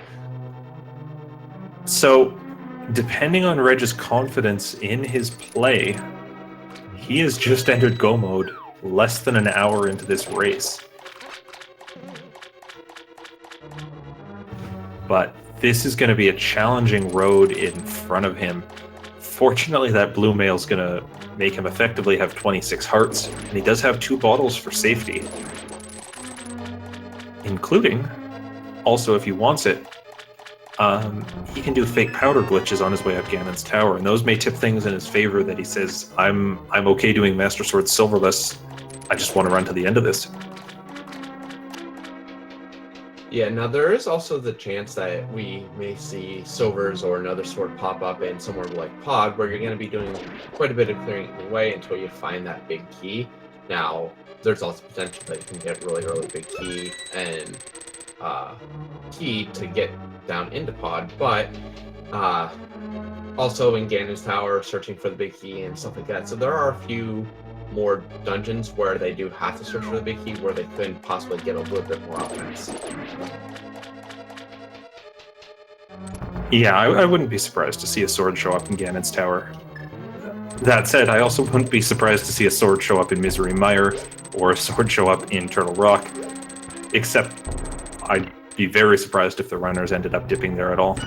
So, depending on Reg's confidence in his play, he has just entered go mode less than an hour into this race. But this is going to be a challenging road in front of him. Fortunately, that blue mail is going to make him effectively have 26 hearts, and he does have 2 bottles for safety. Including, also if he wants it, he can do fake powder glitches on his way up Ganon's tower, and those may tip things in his favor that he says, I'm okay doing Master Sword silverless, I just want to run to the end of this. Yeah, now there is also the chance that we may see silvers or another sword pop up in somewhere like Pod, where you're going to be doing quite a bit of clearing anyway until you find that big key. Now, there's also potential that you can get really big key and key to get down into Pod, but also in Ganon's tower, searching for the big key and stuff like that. So there are a few more dungeons where they do have to search for the big key, where they could possibly get a little bit more offense. Yeah, I wouldn't be surprised to see a sword show up in Ganon's tower. That said, I also wouldn't be surprised to see a sword show up in Misery Mire or a sword show up in Turtle Rock, except I'd be very surprised if the runners ended up dipping there at all.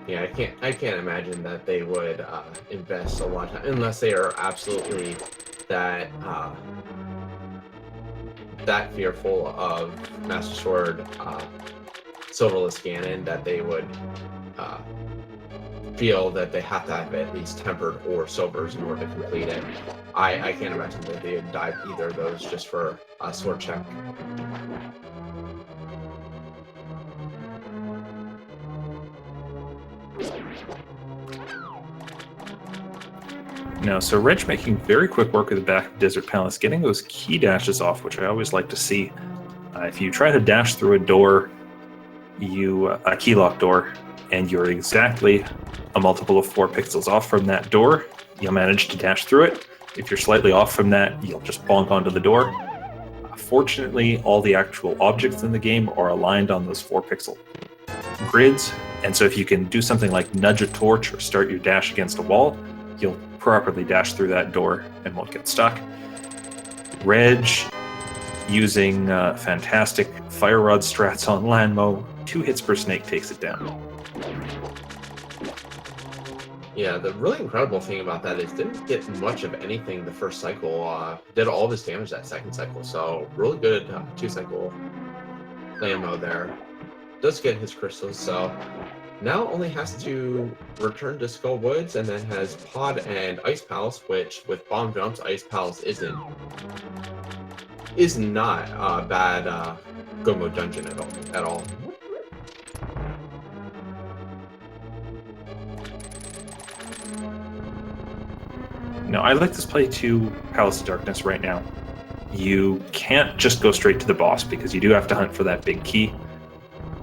Yeah, I can't imagine that they would invest a lot of time, unless they are absolutely that that fearful of Master Sword silverless Ganon that they would feel that they have to have at least tempered or silvers in order to complete it. I can't imagine that they would dive either of those just for a sword check. No, so Reg making very quick work of the back of Desert Palace, getting those key dashes off, which I always like to see. If you try to dash through a door, a key lock door, and you're exactly a multiple of 4 pixels off from that door, you'll manage to dash through it. If you're slightly off from that, you'll just bonk onto the door. Fortunately, all the actual objects in the game are aligned on those 4 pixel grids, and so if you can do something like nudge a torch or start your dash against a wall, you'll properly dash through that door and won't get stuck. Reg using fantastic fire rod strats on Lanmo, 2 hits per snake takes it down. Yeah, the really incredible thing about that is didn't get much of anything the first cycle, did all of his damage that second cycle, so really good 2-cycle Lanmo there. Does get his crystals, so now only has to return to Skull Woods and then has Pod and Ice Palace, which with bomb jumps, Ice Palace is not a bad go mode dungeon at all. No, I like this play to Palace of Darkness right now. You can't just go straight to the boss because you do have to hunt for that big key.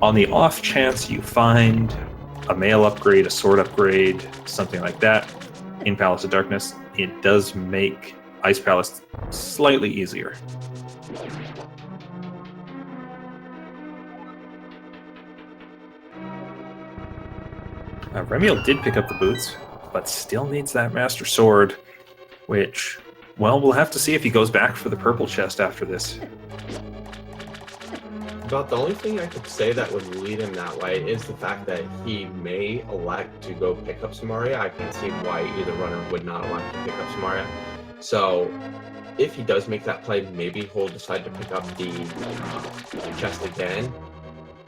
On the off chance you find a mail upgrade, a sword upgrade, something like that in Palace of Darkness, it does make Ice Palace slightly easier. Remiel did pick up the boots, but still needs that Master Sword, which, well, we'll have to see if he goes back for the purple chest after this. About the only thing I could say that would lead him that way is the fact that he may elect to go pick up Samaria. I can't see why either runner would not elect to pick up Samaria. So if he does make that play, maybe he'll decide to pick up the chest again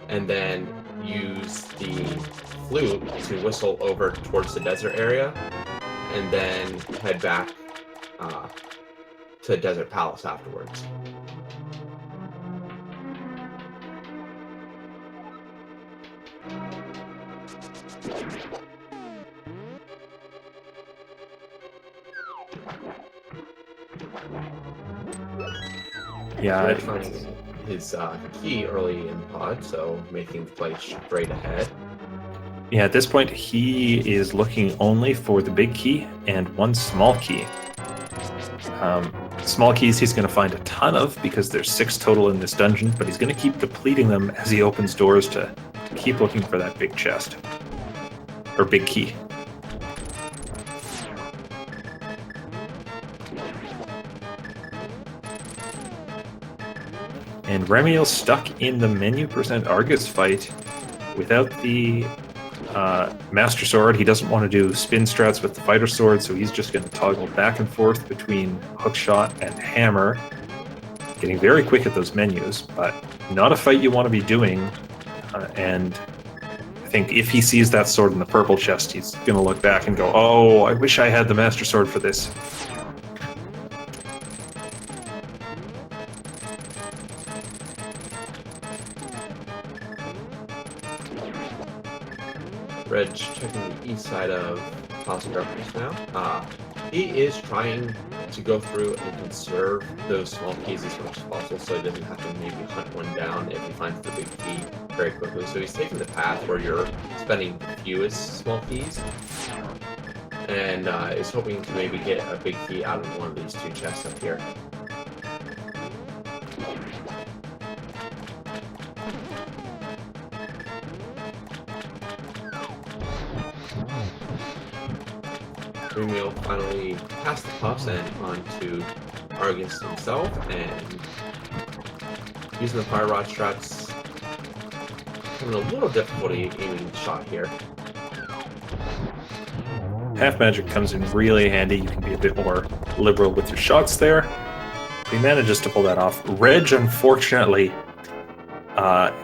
and then use the flute to whistle over towards the desert area and then head back to Desert Palace afterwards. Yeah, Red finding his key early in pod, so making the play straight ahead. yeah. At this point, he is looking only for the big key and one small key. Small keys he's going to find a ton of because there's 6 total in this dungeon, but he's going to keep depleting them as he opens doors to keep looking for that big chest. Or big key. And Remiel's stuck in the Menu % Argus fight without the Master Sword. He doesn't want to do spin strats with the Fighter Sword, so he's just going to toggle back and forth between Hookshot and Hammer, getting very quick at those menus, but not a fight you want to be doing. And I think if he sees that sword in the purple chest, he's going to look back and go, oh, I wish I had the Master Sword for this. Reg checking the east side of House of Darkness now. He is trying to go through and conserve those small keys as much as possible so he doesn't have to maybe hunt one down if he finds the big key very quickly. So he's taking the path where you're spending the fewest small keys and is hoping to maybe get a big key out of one of these 2 chests up here. Remiel finally past the puffs and onto Argus himself, and using the fire rod struts, having a little difficulty aiming the shot here. Half magic comes in really handy. You can be a bit more liberal with your shots there. He manages to pull that off. Reg, unfortunately,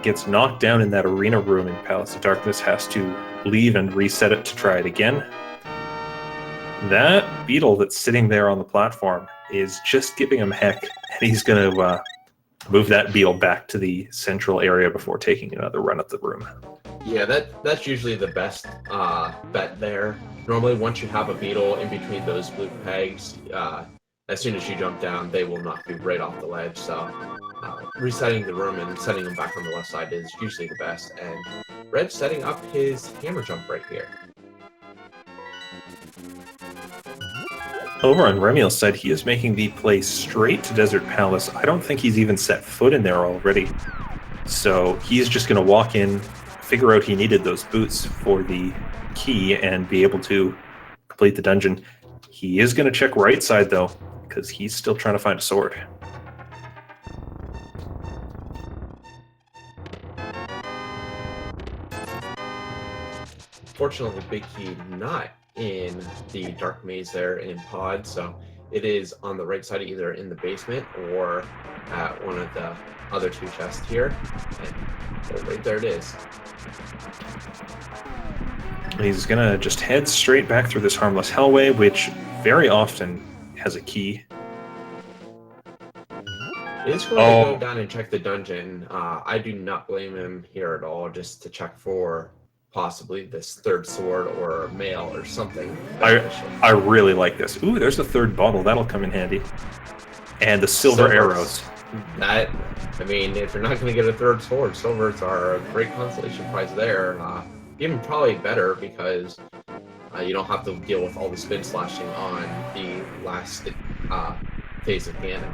gets knocked down in that arena room in Palace of Darkness, has to leave and reset it to try it again. That beetle that's sitting there on the platform is just giving him heck, and he's going to move that beetle back to the central area before taking another run at the room. Yeah, that's usually the best bet there. Normally, once you have a beetle in between those blue pegs, as soon as you jump down, they will knock you right off the ledge. So resetting the room and setting them back on the left side is usually the best. And Red setting up his hammer jump right here. Over on Remiel's side, he is making the play straight to Desert Palace. I don't think he's even set foot in there already. So he's just going to walk in, figure out he needed those boots for the key, and be able to complete the dungeon. He is going to check right side, though, because he's still trying to find a sword. Fortunately, Big Key not in the dark maze there in pod, so it is on the right side, either in the basement or at one of the other 2 chests here. And right there it is. He's going to just head straight back through this harmless hellway, which very often has a key. He's going to go down and check the dungeon. I do not blame him here at all, just to check for possibly this 3rd sword or mail or something. I really like this. Ooh, there's a 3rd bottle. That'll come in handy. And the silver arrows. That, I mean, if you're not going to get a 3rd sword, silvers are a great consolation prize there. Even probably better because you don't have to deal with all the spin slashing on the last phase of Ganon.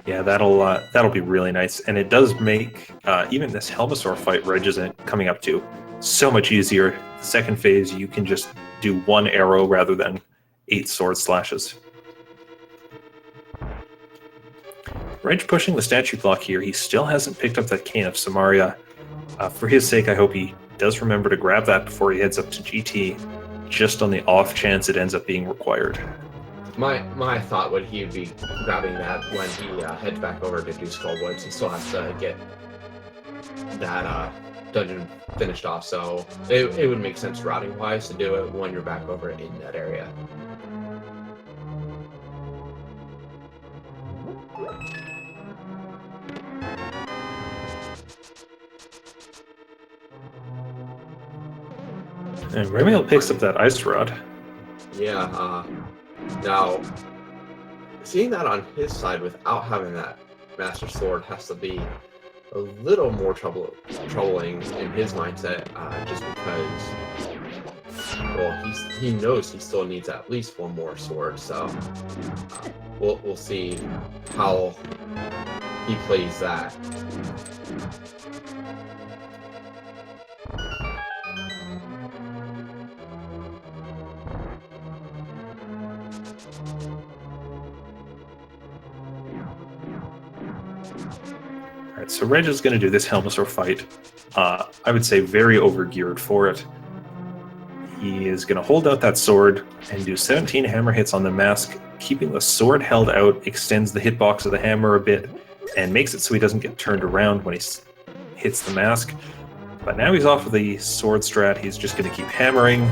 Yeah, that'll be really nice, and it does make even this Helmasaur fight Reg isn't coming up to so much easier. The 2nd phase, you can just do 1 arrow rather than 8 sword slashes. Reg pushing the statue block here. He still hasn't picked up that Cane of Samaria. For his sake, I hope he does remember to grab that before he heads up to GT, just on the off chance it ends up being required. My thought would he would be grabbing that when he heads back over to do Skullwoods. He still has to get that dungeon finished off, so it would make sense routing wise to do it when you're back over in that area. And Remiel picks up that ice rod. Yeah. Now, seeing that on his side without having that Master Sword has to be a little more troubling in his mindset, just because, well, he knows he still needs at least one more sword. So we'll see how he plays that. Alright, so Reg is going to do this Helmosaur fight. I would say very overgeared for it. He is going to hold out that sword and do 17 hammer hits on the mask. Keeping the sword held out extends the hitbox of the hammer a bit and makes it so he doesn't get turned around when he hits the mask. But now he's off of the sword strat. He's just going to keep hammering,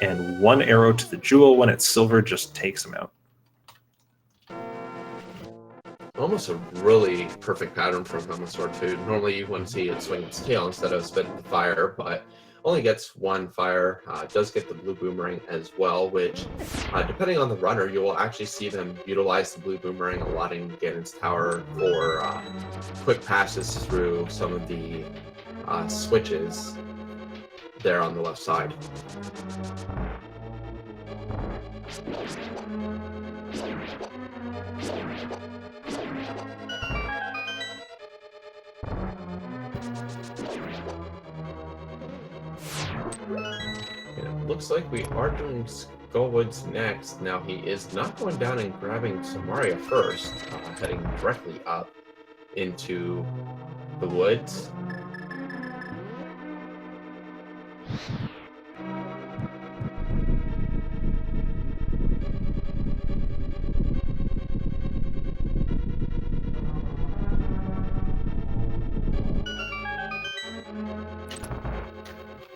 and one arrow to the jewel when it's silver just takes him out. Almost a really perfect pattern from Helmosaur too. Normally you wouldn't see it swing its tail instead of spitting the fire, but only gets one fire. Does get the blue boomerang as well, which depending on the runner, you will actually see them utilize the blue boomerang a lot in Ganon's Tower for quick passes through some of the switches there on the left side. It looks like we are doing Skullwoods next. Now he is not going down and grabbing Samaria first, heading directly up into the woods.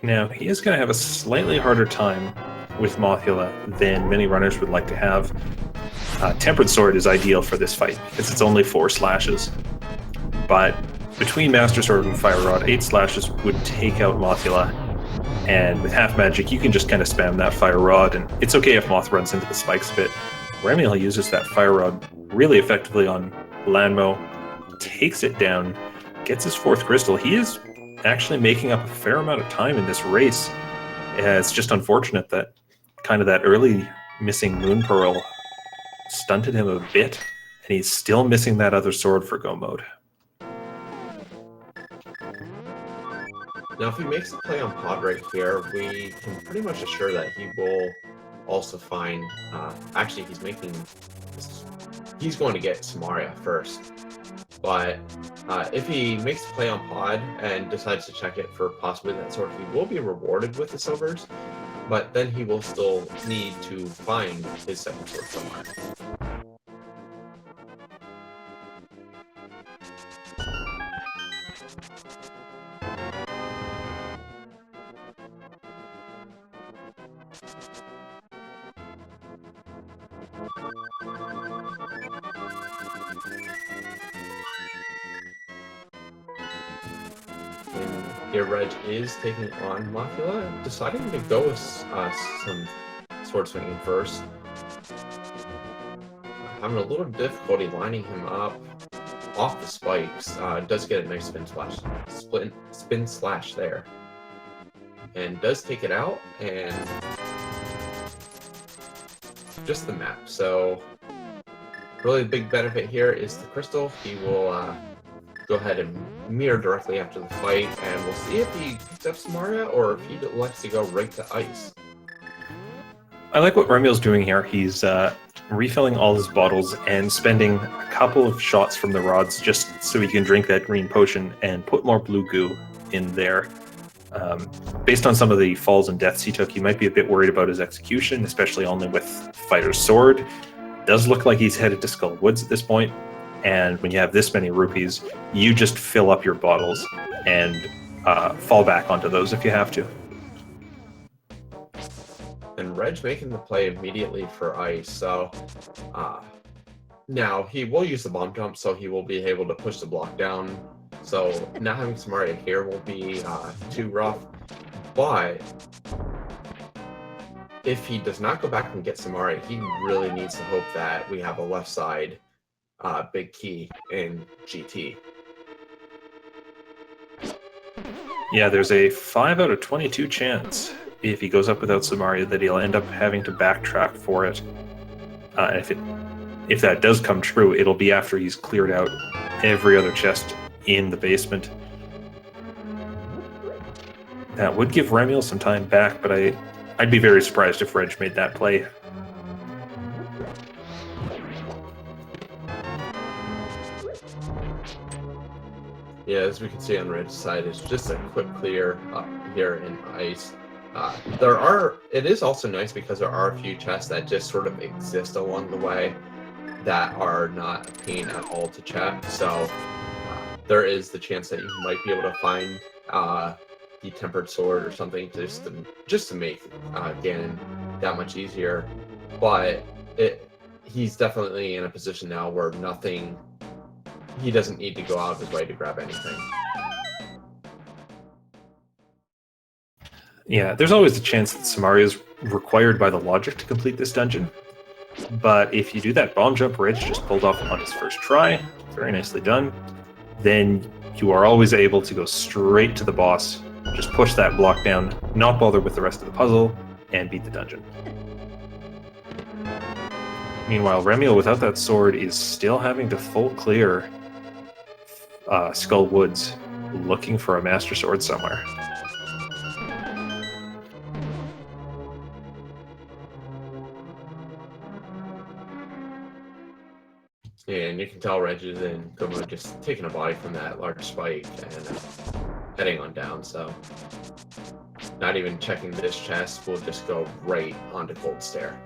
Now, he is going to have a slightly harder time with Mothula than many runners would like to have. Tempered Sword is ideal for this fight because it's only 4 slashes. But between Master Sword and Fire Rod, 8 slashes would take out Mothula. And with half magic, you can just kind of spam that Fire Rod, and it's okay if Moth runs into the spikes a bit. Remiel uses that Fire Rod really effectively on Lanmo, takes it down, gets his 4th crystal. He is actually making up a fair amount of time in this race. It's just unfortunate that kind of that early missing Moon Pearl stunted him a bit, and he's still missing that other sword for go mode. Now, if he makes a play on Pod right here, we can pretty much assure that he will also find. Actually, he's going to get Samaria first. But if he makes a play on Pod and decides to check it for possibly that sword, he will be rewarded with the silvers. But then he will still need to find his 2nd sword somewhere. Here, Reg is taking on Mothula, deciding to go with some sword swinging first. Having a little difficulty lining him up off the spikes. Does get a nice spin slash there. And does take it out, and just the map. So really the big benefit here is the crystal. He will go ahead and mirror directly after the fight, and we'll see if he picks up Samaria or if he likes to go right to ice. I like what Remiel's doing here. He's refilling all his bottles and spending a couple of shots from the rods just so he can drink that green potion and put more blue goo in there. Based on some of the falls and deaths he took, he might be a bit worried about his execution, especially only with Fighter's Sword. Does look like he's headed to Skull Woods at this point. And when you have this many rupees, you just fill up your bottles and fall back onto those if you have to. And Reg making the play immediately for ice. So now he will use the bomb jump, so he will be able to push the block down. So not having Samaria here will be too rough. But if he does not go back and get Samaria, he really needs to hope that we have a left side big key in GT. Yeah, there's a 5 out of 22 chance if he goes up without Samaria that he'll end up having to backtrack for it. If that does come true, it'll be after he's cleared out every other chest in the basement. That would give Remiel some time back, but I'd be very surprised if Reg made that play. Yeah, as we can see on Reg's side, it's just a quick clear up here in ice. It is also nice because there are a few chests that just sort of exist along the way that are not a pain at all to check. So there is the chance that you might be able to find the tempered sword or something just to make Ganon that much easier. But he's definitely in a position now where he doesn't need to go out of his way to grab anything. Yeah, there's always the chance that Samaria is required by the logic to complete this dungeon. But if you do that bomb jump Reg just pulled off on his first try, very nicely done, then you are always able to go straight to the boss, just push that block down, not bother with the rest of the puzzle, and beat the dungeon. Meanwhile, Remiel without that sword is still having to full clear Skull Woods, looking for a Master Sword somewhere. And you can tell Reg is in Goma just taking a body from that large spike and heading on down, so not even checking this chest, we'll just go right onto Cold Stare.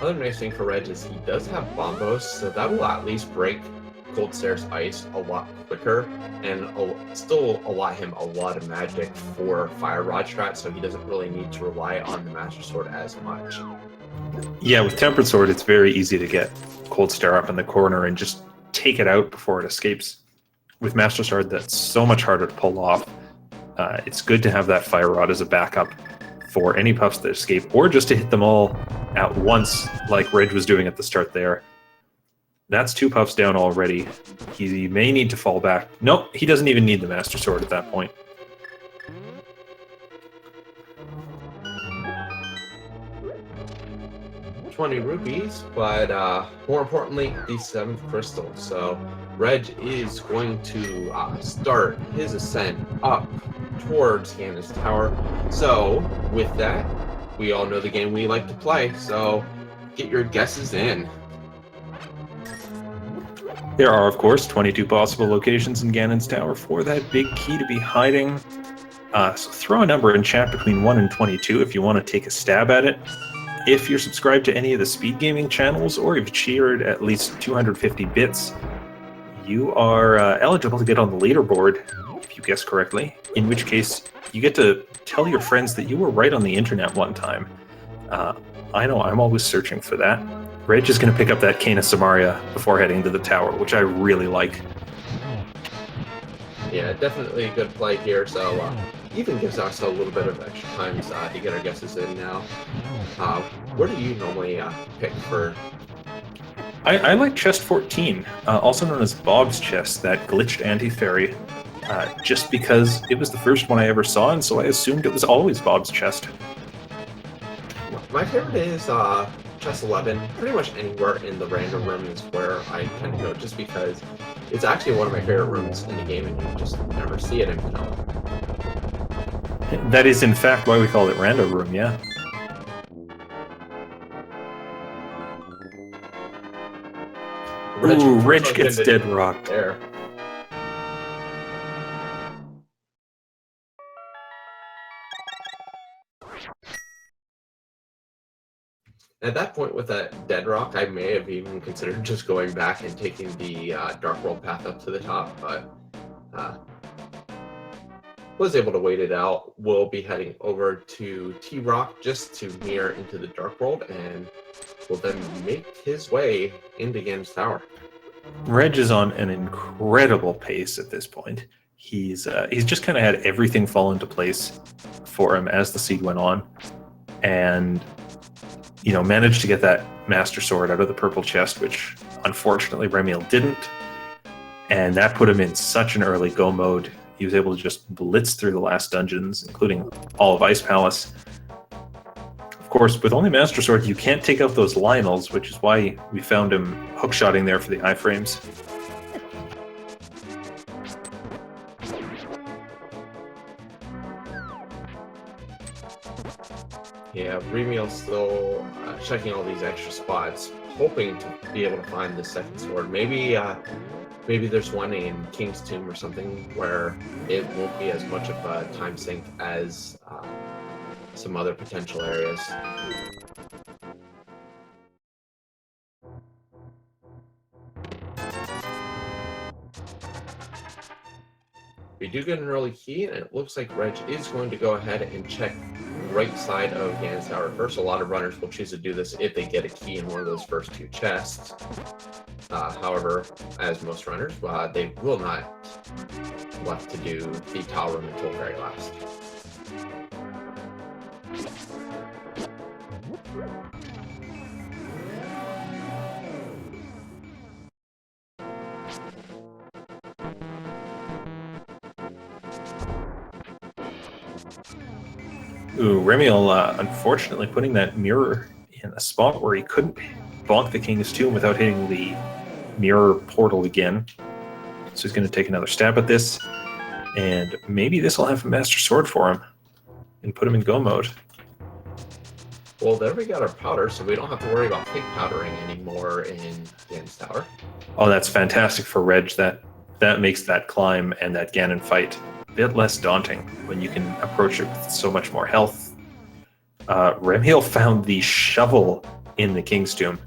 Another nice thing for Reg is he does have bombos, so that will at least break Cold Stare's ice a lot quicker and still allow him a lot of magic for Fire Rod strat, so he doesn't really need to rely on the Master Sword as much. Yeah, with Tempered Sword, it's very easy to get Cold Stare up in the corner and just take it out before it escapes. With Master Sword, that's so much harder to pull off. It's good to have that Fire Rod as a backup for any puffs that escape, or just to hit them all at once, like Reg was doing at the start there. That's 2 puffs down already. He may need to fall back. Nope, he doesn't even need the Master Sword at that point. $20 rupees, but more importantly, the 7th crystal. So Reg is going to start his ascent up towards Ganon's Tower. So with that, we all know the game we like to play, so get your guesses in. There are, of course, 22 possible locations in Ganon's Tower for that big key to be hiding. So throw a number in chat between 1 and 22 if you want to take a stab at it. If you're subscribed to any of the speed gaming channels, or you've cheered at least 250 bits, you are eligible to get on the leaderboard if you guess correctly, in which case you get to tell your friends that you were right on the internet one time. I know I'm always searching for that. Reg is going to pick up that Cane of Samaria before heading to the tower, which I really like. Yeah, definitely a good play here, so even gives us a little bit of extra time to get our guesses in now. Where do you normally pick for? I like chest 14, also known as Bob's chest, that glitched anti-fairy, just because it was the first one I ever saw, and so I assumed it was always Bob's chest. My favorite is chest 11. Pretty much anywhere in the random room is where I tend to go, just because it's actually one of my favorite rooms in the game, and you just never see it in vanilla. That is, in fact, why we call it Rando Room, yeah. Ooh, Reg gets dead rocked. There. At that point with that dead rock, I may have even considered just going back and taking the Dark World path up to the top, but was able to wait it out, will be heading over to T-Rock just to mirror into the Dark World, and will then make his way into Ganon's Tower. Reg is on an incredible pace at this point. He's just kind of had everything fall into place for him as the seed went on, and managed to get that Master Sword out of the purple chest, which unfortunately Remiel didn't, and that put him in such an early go mode. He was able to just blitz through the last dungeons, including all of Ice Palace. Of course, with only Master Sword, you can't take out those Lionels, which is why we found him hookshotting there for the iframes. Yeah, Remiel's still checking all these extra spots, hoping to be able to find the second sword. Maybe there's one in King's Tomb or something where it won't be as much of a time sink as some other potential areas. We do get an early key, and it looks like Reg is going to go ahead and check right side of Ganon's Tower first. A lot of runners will choose to do this if they get a key in one of those first two chests. However, as most runners, they will not left to do the tower room until very last. Ooh, Remiel, unfortunately, putting that mirror in a spot where he couldn't bonk the King's Tomb without hitting the mirror portal again. So he's going to take another stab at this, and maybe this will have a Master Sword for him and put him in go mode. Well, there we got our powder, so we don't have to worry about pig powdering anymore in Ganon's Tower. Oh, that's fantastic for Reg. That makes that climb and that Ganon fight a bit less daunting when you can approach it with so much more health. Remiel found the shovel in the King's Tomb.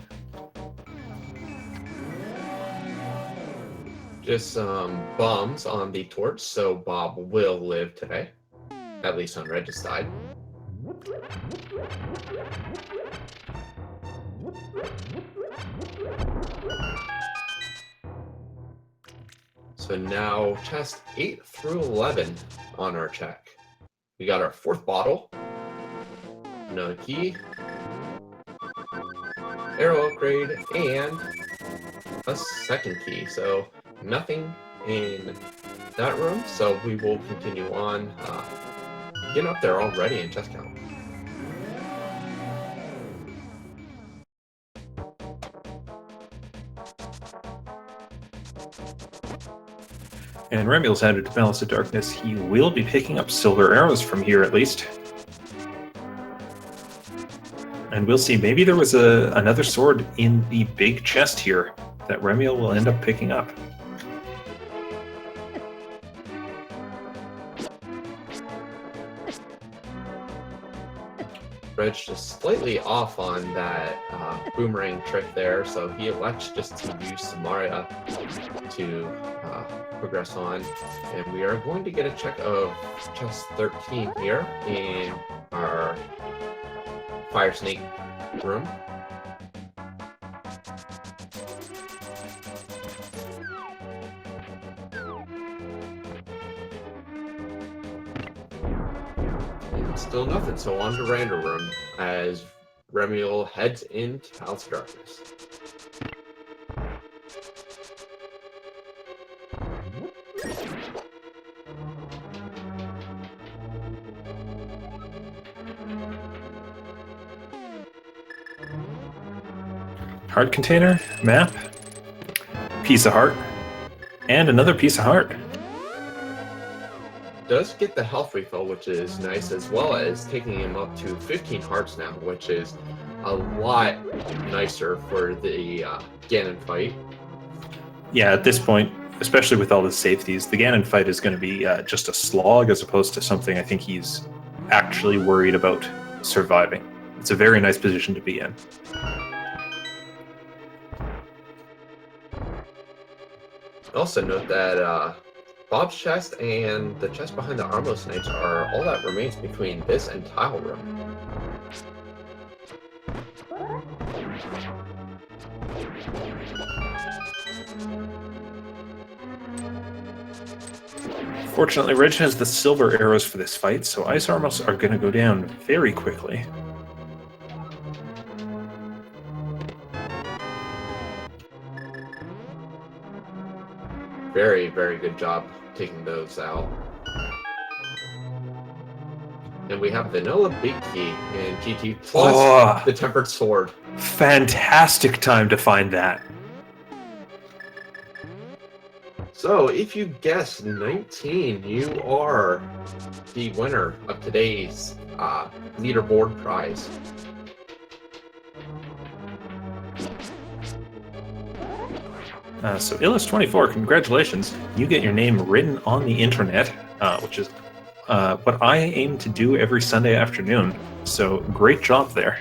Just some bombs on the torch, so Bob will live today, at least on Reg's side. So now chest 8 through 11 on our check. We got our fourth bottle, another key, arrow upgrade, and a second key. So nothing in that room, so we will continue on. Getting up there already in chest count. And Remiel's headed to Palace of Darkness. He will be picking up silver arrows from here, at least. And we'll see. Maybe there was another sword in the big chest here that Remiel will end up picking up. Reg just slightly off on that boomerang trick there, so he elects just to use Samaria to progress on. And we are going to get a check of chest 13 here in our Fire Snake room. Still nothing, so on to Random Room as Remiel heads into Palace of Darkness. Heart container, map, piece of heart, and another piece of heart. Does get the health refill, which is nice, as well as taking him up to 15 hearts now, which is a lot nicer for the Ganon fight. Yeah, at this point, especially with all the safeties, the Ganon fight is going to be just a slog as opposed to something I think he's actually worried about surviving. It's a very nice position to be in. Also note that Bob's chest and the chest behind the Armless Knights are all that remains between this and Tile Room. Fortunately, Reg has the silver arrows for this fight, so Ice Armors are going to go down very quickly. Very, very good job taking those out. And we have Vanilla Big Key and GT plus the Tempered Sword. Fantastic time to find that. So if you guessed 19, you are the winner of today's leaderboard prize. So Illus24, congratulations. You get your name written on the internet, which is what I aim to do every Sunday afternoon. So great job there.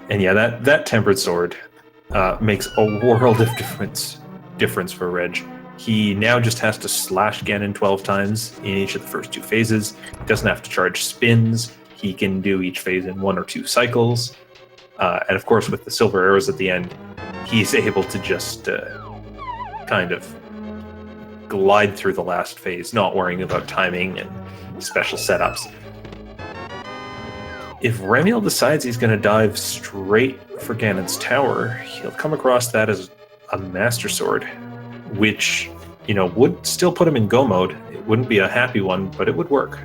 And yeah, that Tempered Sword makes a world of difference for Reg. He now just has to slash Ganon 12 times in each of the first 2 phases. He doesn't have to charge spins. He can do each phase in 1 or 2 cycles. And of course, with the silver arrows at the end, he's able to just kind of glide through the last phase, not worrying about timing and special setups. If Remiel decides he's going to dive straight for Ganon's tower, he'll come across that as a Master Sword, which, you know, would still put him in go mode. It wouldn't be a happy one, but it would work.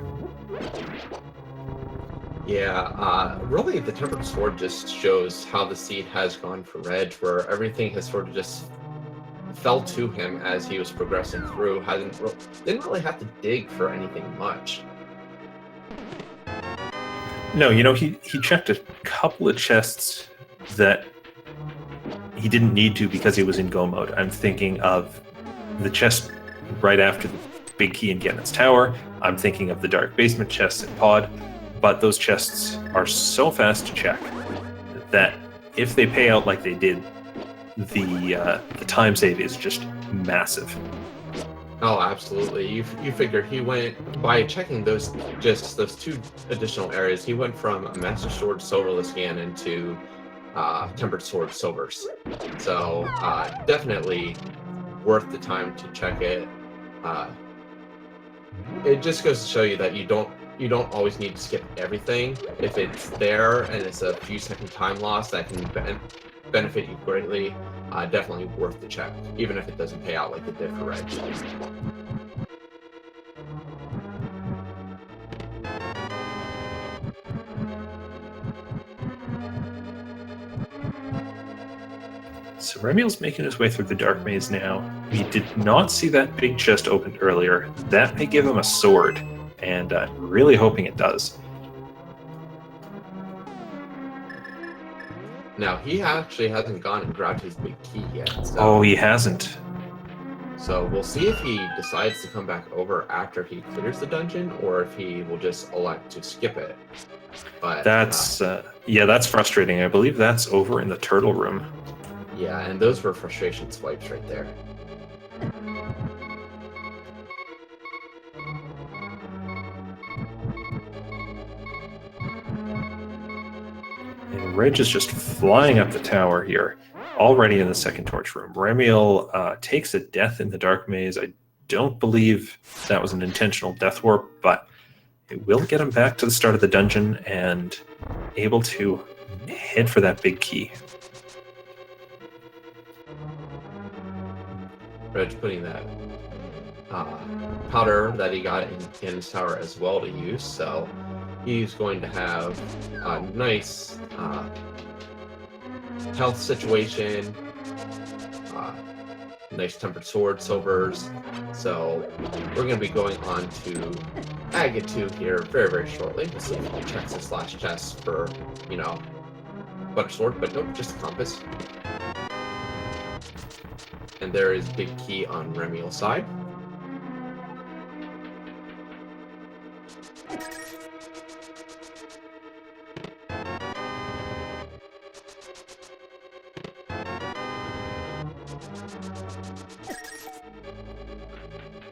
Yeah, really the Tempered Sword just shows how the seed has gone for Reg, where everything has sort of just fell to him as he was progressing through. Didn't really have to dig for anything much. No, you know, he checked a couple of chests that he didn't need to because he was in go mode. I'm thinking of the chest right after the big key in Ganon's tower. I'm thinking of the dark basement chests in Pod. But those chests are so fast to check that if they pay out like they did, the time save is just massive. Oh, absolutely. You figure he went, by checking those 2 additional areas, he went from a Master Sword Silverless Ganon to Tempered Sword Silvers. So definitely worth the time to check it. It just goes to show you that you don't always need to skip everything. If it's there and it's a few second time loss that can benefit you greatly, definitely worth the check, even if it doesn't pay out like it did for Reg. So Remiel's making his way through the Dark Maze now. We did not see that big chest opened earlier. That may give him a sword, and I'm really hoping it does. Now, he actually hasn't gone and grabbed his big key yet. So, oh, he hasn't. So we'll see if he decides to come back over after he clears the dungeon, or if he will just elect to skip it. But that's that's frustrating. I believe that's over in the turtle room. Yeah, and those were frustration swipes right there. And Reg is just flying up the tower here, already in the second torch room. Remiel takes a death in the Dark Maze. I don't believe that was an intentional death warp, but it will get him back to the start of the dungeon and able to head for that big key. Reg putting that powder that he got in his tower as well to use, so he's going to have a nice health situation, nice Tempered Sword Silvers, so we're going to be going on to Agate 2 here very, very shortly. We'll see if he checks this last chest for, Butter Sword, but nope, just a compass. And there is big key on Remiel's side.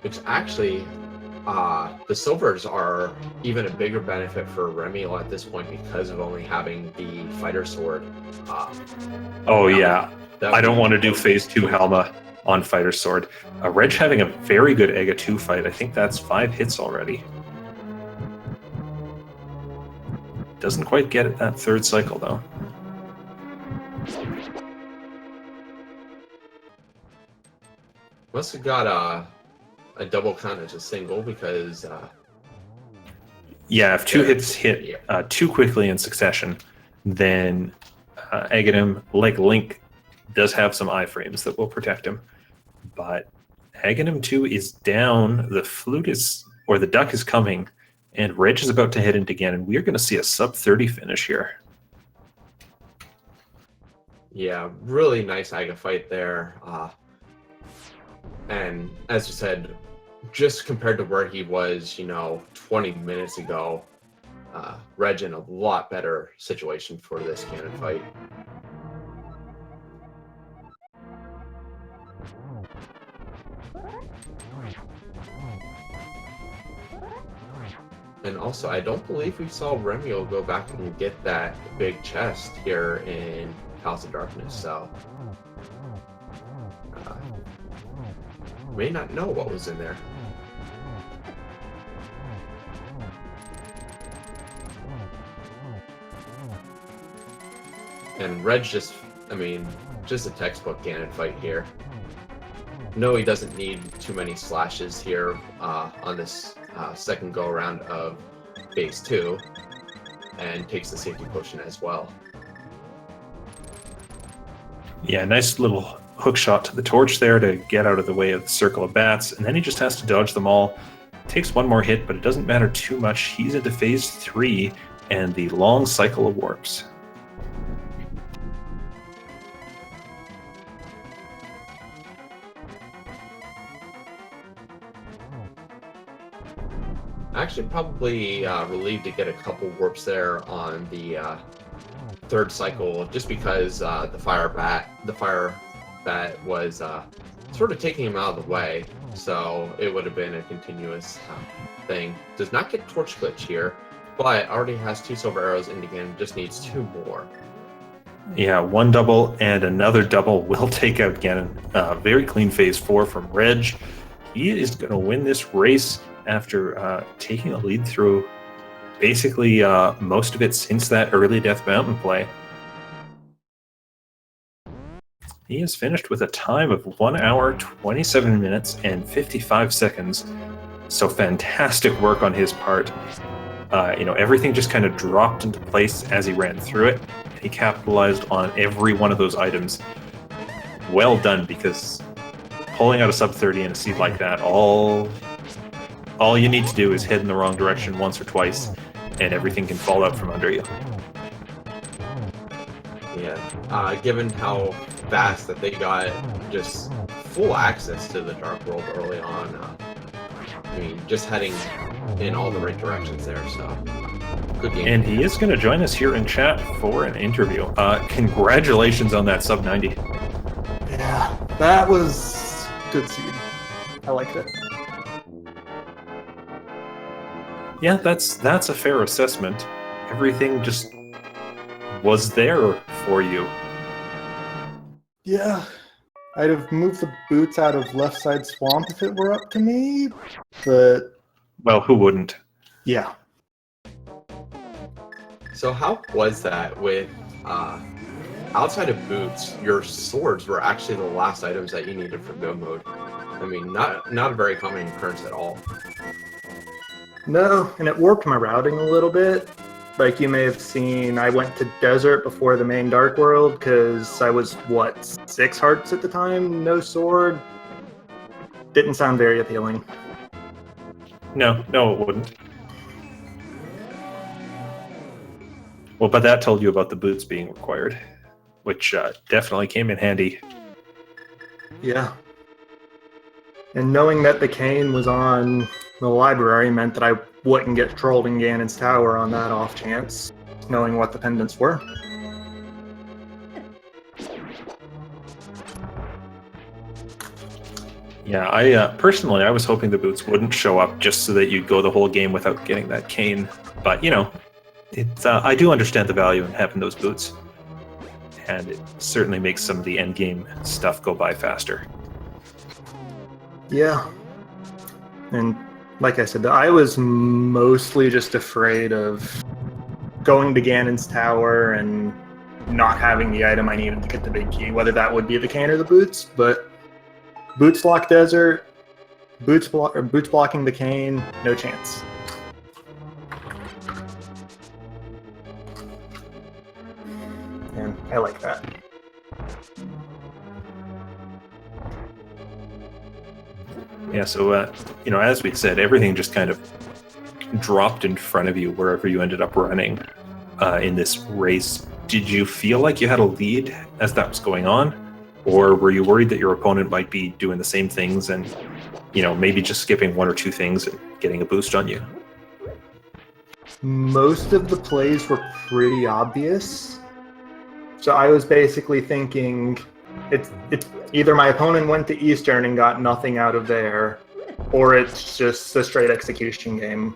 which actually, the silvers are even a bigger benefit for Remiel at this point because of only having the fighter sword. Oh yeah, that I don't would want to be do phase 2 Helma on fighter sword. Reg having a very good Ega 2 fight. I think that's 5 hits already. Doesn't quite get it that 3rd cycle though. Must have got a double count as a single because yeah, if 2 hits hit too quickly in succession, then Aghanim, like Link, does have some iframes that will protect him. But Aghanim 2 is down, the flute is, or the duck is coming, and Reg is about to hit it again, and we are going to see a sub-30 finish here. Yeah, really nice Aga fight there. And as you said, just compared to where he was, 20 minutes ago, Reg in a lot better situation for this cannon fight. And also, I don't believe we saw Remiel go back and get that big chest here in House of Darkness, so may not know what was in there. And Reg just a textbook cannon fight here. No, he doesn't need too many slashes here on this second go around of phase 2, and takes the safety potion as well. Yeah, nice little hook shot to the torch there to get out of the way of the circle of bats, and then he just has to dodge them all. Takes one more hit, but it doesn't matter too much. He's into phase 3 and the long cycle of warps. Actually, probably relieved to get a couple warps there on the 3rd cycle, just because the fire bat was sort of taking him out of the way, so it would have been a continuous thing. Does not get torch glitch here, but already has 2 silver arrows in again, just needs 2 more. Yeah, 1 double and another double will take out Ganon. Very clean phase 4 from Reg. He is going to win this race after taking a lead through basically most of it since that early Death Mountain play. He is finished with a time of 1 hour, 27 minutes, and 55 seconds. So fantastic work on his part. Everything just kind of dropped into place as he ran through it. He capitalized on every one of those items. Well done, because pulling out a sub-30 in a seed like that, all you need to do is head in the wrong direction once or twice, and everything can fall out from under you. Yeah, given how fast that they got just full access to the Dark World early on, just heading in all the right directions there, so good game. And he is going to join us here in chat for an interview. Congratulations on that sub-90. Yeah, that was good seed. I liked it. Yeah, that's a fair assessment. Everything just was there for you. Yeah, I'd have moved the boots out of left side swamp if it were up to me, but... Well, who wouldn't? Yeah. So how was that with, outside of boots, your swords were actually the last items that you needed for go mode? Not a very common occurrence at all. No, and it warped my routing a little bit. Like you may have seen, I went to Desert before the main Dark World because I was, 6 hearts at the time? No sword? Didn't sound very appealing. No, it wouldn't. Well, but that told you about the boots being required, which definitely came in handy. Yeah. And knowing that the cane was on the library meant that I wouldn't get trolled in Ganon's tower on that off chance, knowing what the pendants were. Yeah, I personally, I was hoping the boots wouldn't show up just so that you'd go the whole game without getting that cane. But, you know, I do understand the value in having those boots. And it certainly makes some of the end game stuff go by faster. Yeah. And like I said, I was mostly just afraid of going to Ganon's tower and not having the item I needed to get the big key, whether that would be the cane or the boots. But boots block desert, boots blocking the cane, no chance. And I like that. Yeah, so, you know, as we said, everything just kind of dropped in front of you wherever you ended up running in this race. Did you feel like you had a lead as that was going on? Or were you worried that your opponent might be doing the same things and, you know, maybe just skipping one or two things and getting a boost on you? Most of the plays were pretty obvious. So I was basically thinking it's either my opponent went to Eastern and got nothing out of there, or it's just a straight execution game.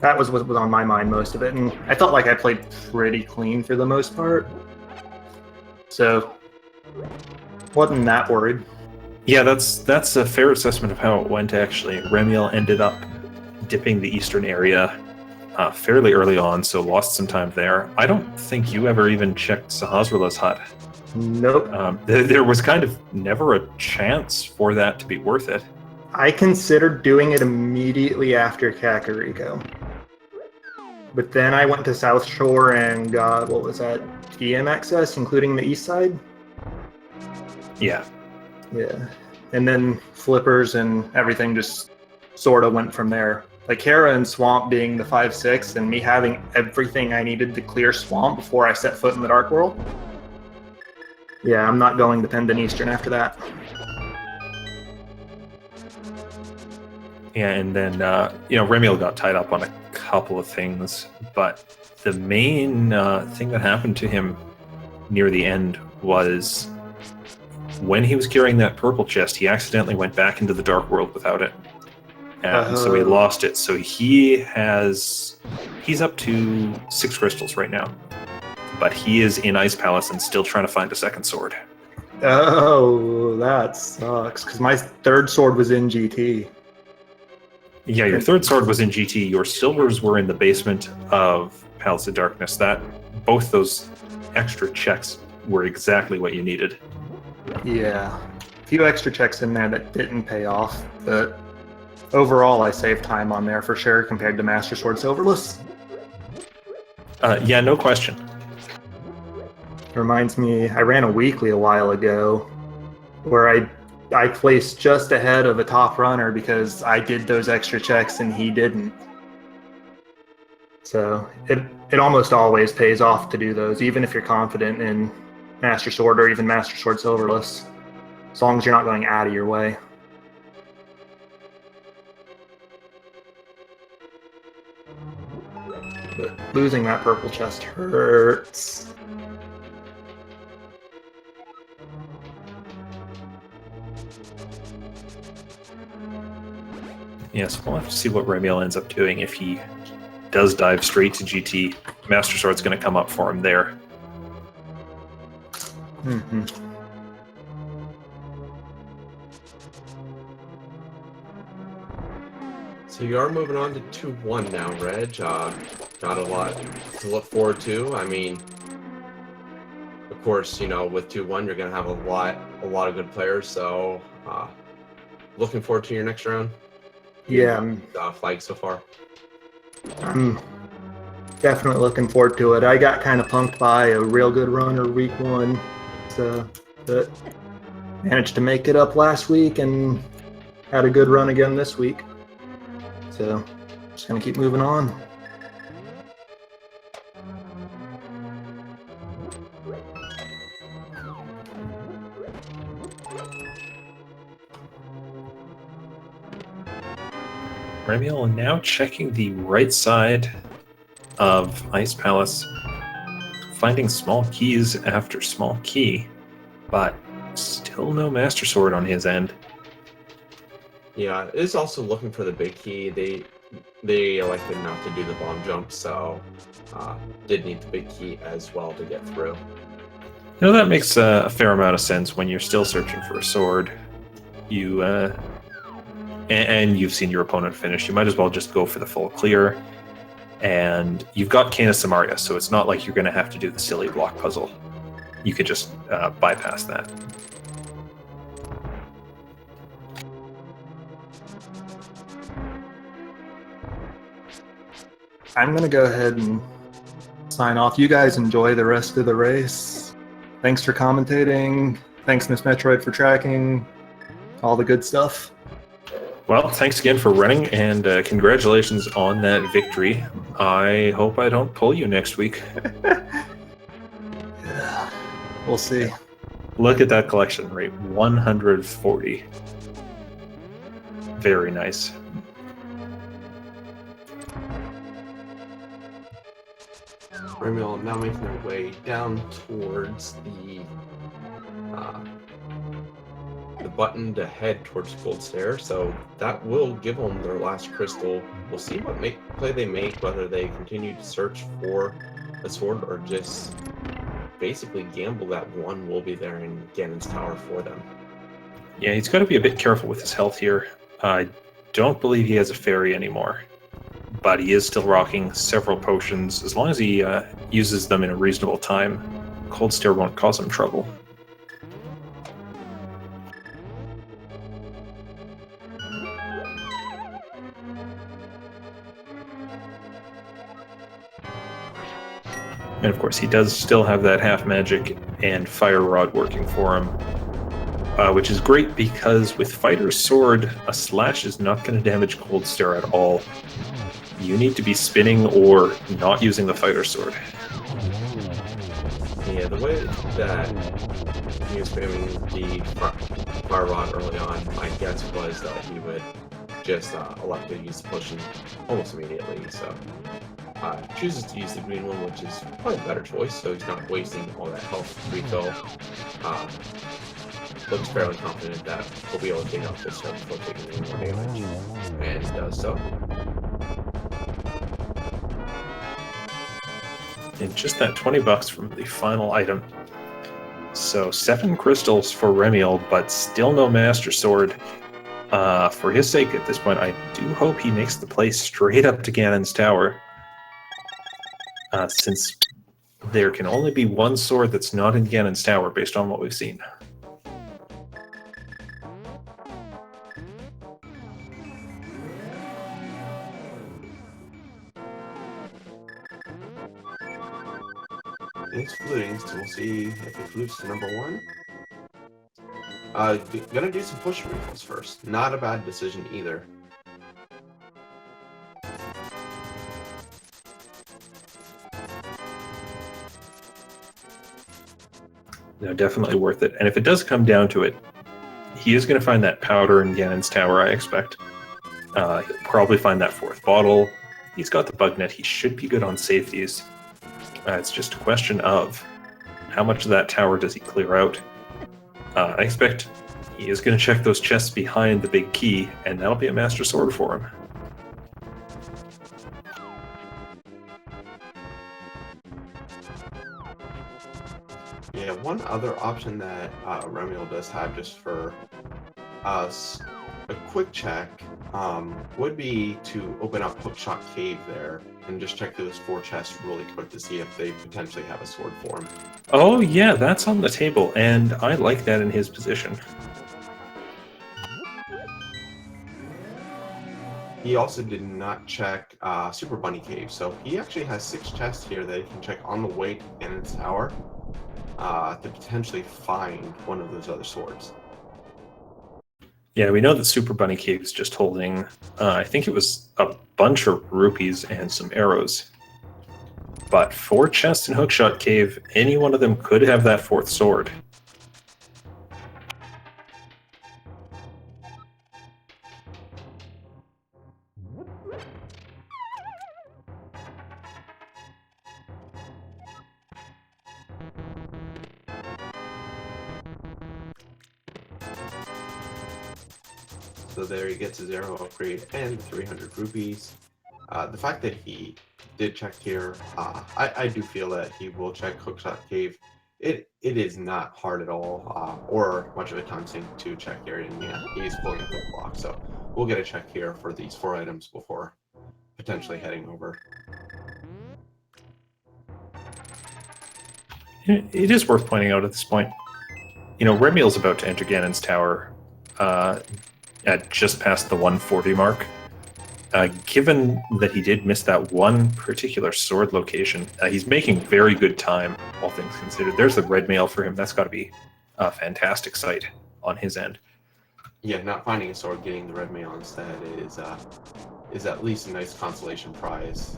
That was what was on my mind most of it, and I felt like I played pretty clean for the most part. So wasn't that worried. Yeah, that's a fair assessment of how it went, actually. Remiel ended up dipping the Eastern area fairly early on, so lost some time there. I don't think you ever even checked Sahasrah's hut. Nope. There was kind of never a chance for that to be worth it. I considered doing it immediately after Kakariko. But then I went to South Shore and got, what was that, TM access, including the east side? Yeah. Yeah. And then Flippers and everything just sort of went from there. Like Hera and Swamp being the 5-6 and me having everything I needed to clear Swamp before I set foot in the Dark World. Yeah, I'm not going to Pendant Eastern after that. Yeah, and then, you know, Remiel got tied up on a couple of things, but the main thing that happened to him near the end was when he was carrying that purple chest, he accidentally went back into the Dark World without it. And so he lost it. So he's up to 6 crystals right now. But he is in Ice Palace and still trying to find a second sword. Oh, that sucks. Because my third sword was in GT. Yeah, your third sword was in GT. Your silvers were in the basement of Palace of Darkness. Both those extra checks were exactly what you needed. Yeah. A few extra checks in there that didn't pay off. But overall, I saved time on there for sure compared to Master Sword Silverless. Yeah, no question. Reminds me, I ran a weekly a while ago where I placed just ahead of a top runner because I did those extra checks and he didn't. So it almost always pays off to do those, even if you're confident in Master Sword or even Master Sword Silverless, as long as you're not going out of your way. But losing that purple chest hurts. Yes, we'll have to see what Remiel ends up doing. If he does dive straight to GT, Master Sword's going to come up for him there. Mm-hmm. So you are moving on to 2-1 now, Reg. Got a lot to look forward to. I mean, of course, you know, with 2-1, you're going to have a lot of good players. So, looking forward to your next round. Yeah, Flag so far. I'm definitely looking forward to it. I got kind of punked by a real good runner week 1, so but managed to make it up last week and had a good run again this week. So just gonna keep moving on. Remiel now checking the right side of Ice Palace, finding small keys after small key, but still no Master Sword on his end. Yeah, it's also looking for the big key. They elected not to do the bomb jump, so did need the big key as well to get through. You know, that makes a fair amount of sense when you're still searching for a sword. You and you've seen your opponent finish. You might as well just go for the full clear. And you've got Canis Samaria, so it's not like you're going to have to do the silly block puzzle. You could just bypass that. I'm going to go ahead and sign off. You guys enjoy the rest of the race. Thanks for commentating. Thanks, Miss Metroid, for tracking. All the good stuff. Well, thanks again for running, and congratulations on that victory. I hope I don't pull you next week. Yeah, we'll see. Look at that collection rate, 140. Very nice. Remiel now making their way down towards the button to head towards Gold Stair, so that will give them their last crystal. We'll see what play they make, whether they continue to search for a sword or just basically gamble that one will be there in Ganon's Tower for them. Yeah, he's got to be a bit careful with his health here. I don't believe he has a fairy anymore, but he is still rocking several potions. As long as he uses them in a reasonable time, Cold Stare won't cause him trouble. And of course, he does still have that half magic and fire rod working for him, which is great because with Fighter's Sword, a slash is not going to damage Cold Stare at all. You need to be spinning or not using the Fighter's Sword. Yeah, the way that he was spamming the fire rod early on, my guess was that he would just elect to use the potion almost immediately, so chooses to use the green one, which is probably a better choice, so he's not wasting all that health refill. Looks fairly confident that he'll be able to take out full step before taking any more damage, and he does so. And just that $20 from the final item. So 7 crystals for Remiel, but still no Master Sword. For his sake at this point, I do hope he makes the play straight up to Ganon's Tower. Since there can only be one sword that's not in Ganon's Tower based on what we've seen. It's fluting, so we'll see if it flutes to number 1. Gonna do some push refills first. Not a bad decision either. No, definitely worth it. And if it does come down to it, he is going to find that powder in Ganon's Tower, I expect. He'll probably find that 4th bottle. He's got the bug net. He should be good on safeties. It's just a question of how much of that tower does he clear out. I expect he is going to check those chests behind the big key, and that'll be a Master Sword for him. Yeah, one other option that Remiel does have just for us, a quick check, would be to open up Hookshot Cave there and just check those 4 chests really quick to see if they potentially have a sword for him. Oh yeah, that's on the table, and I like that in his position. He also did not check Super Bunny Cave, so he actually has 6 chests here that he can check on the way to Ganon's Tower to potentially find one of those other swords. Yeah, we know that Super Bunny Cave is just holding, I think it was a bunch of rupees and some arrows. But 4 chests in Hookshot Cave, any one of them could have that 4th sword. So there he gets his arrow upgrade and 300 rupees. The fact that he did check here, I do feel that he will check Hookshot Cave. It is not hard at all, or much of a time sink to check here, and yeah, he's pulling a quick block, so we'll get a check here for these 4 items before potentially heading over. It is worth pointing out at this point, Remiel's about to enter Ganon's tower at just past the 140 mark. Given that he did miss that one particular sword location, he's making very good time, all things considered. There's the red mail for him. That's got to be a fantastic sight on his end. Yeah, not finding a sword, getting the red mail instead is at least a nice consolation prize.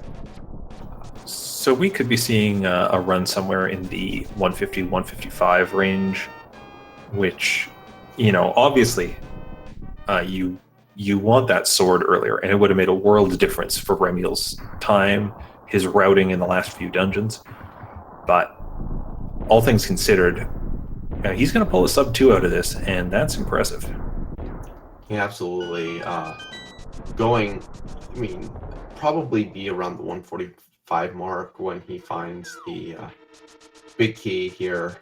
So we could be seeing a run somewhere in the 150, 155 range, which, obviously, you want that sword earlier, and it would have made a world of difference for Remiel's time, his routing in the last few dungeons. But all things considered, he's going to pull a sub 2 out of this, and that's impressive. Yeah, absolutely. Probably be around the 145 mark when he finds the big key here.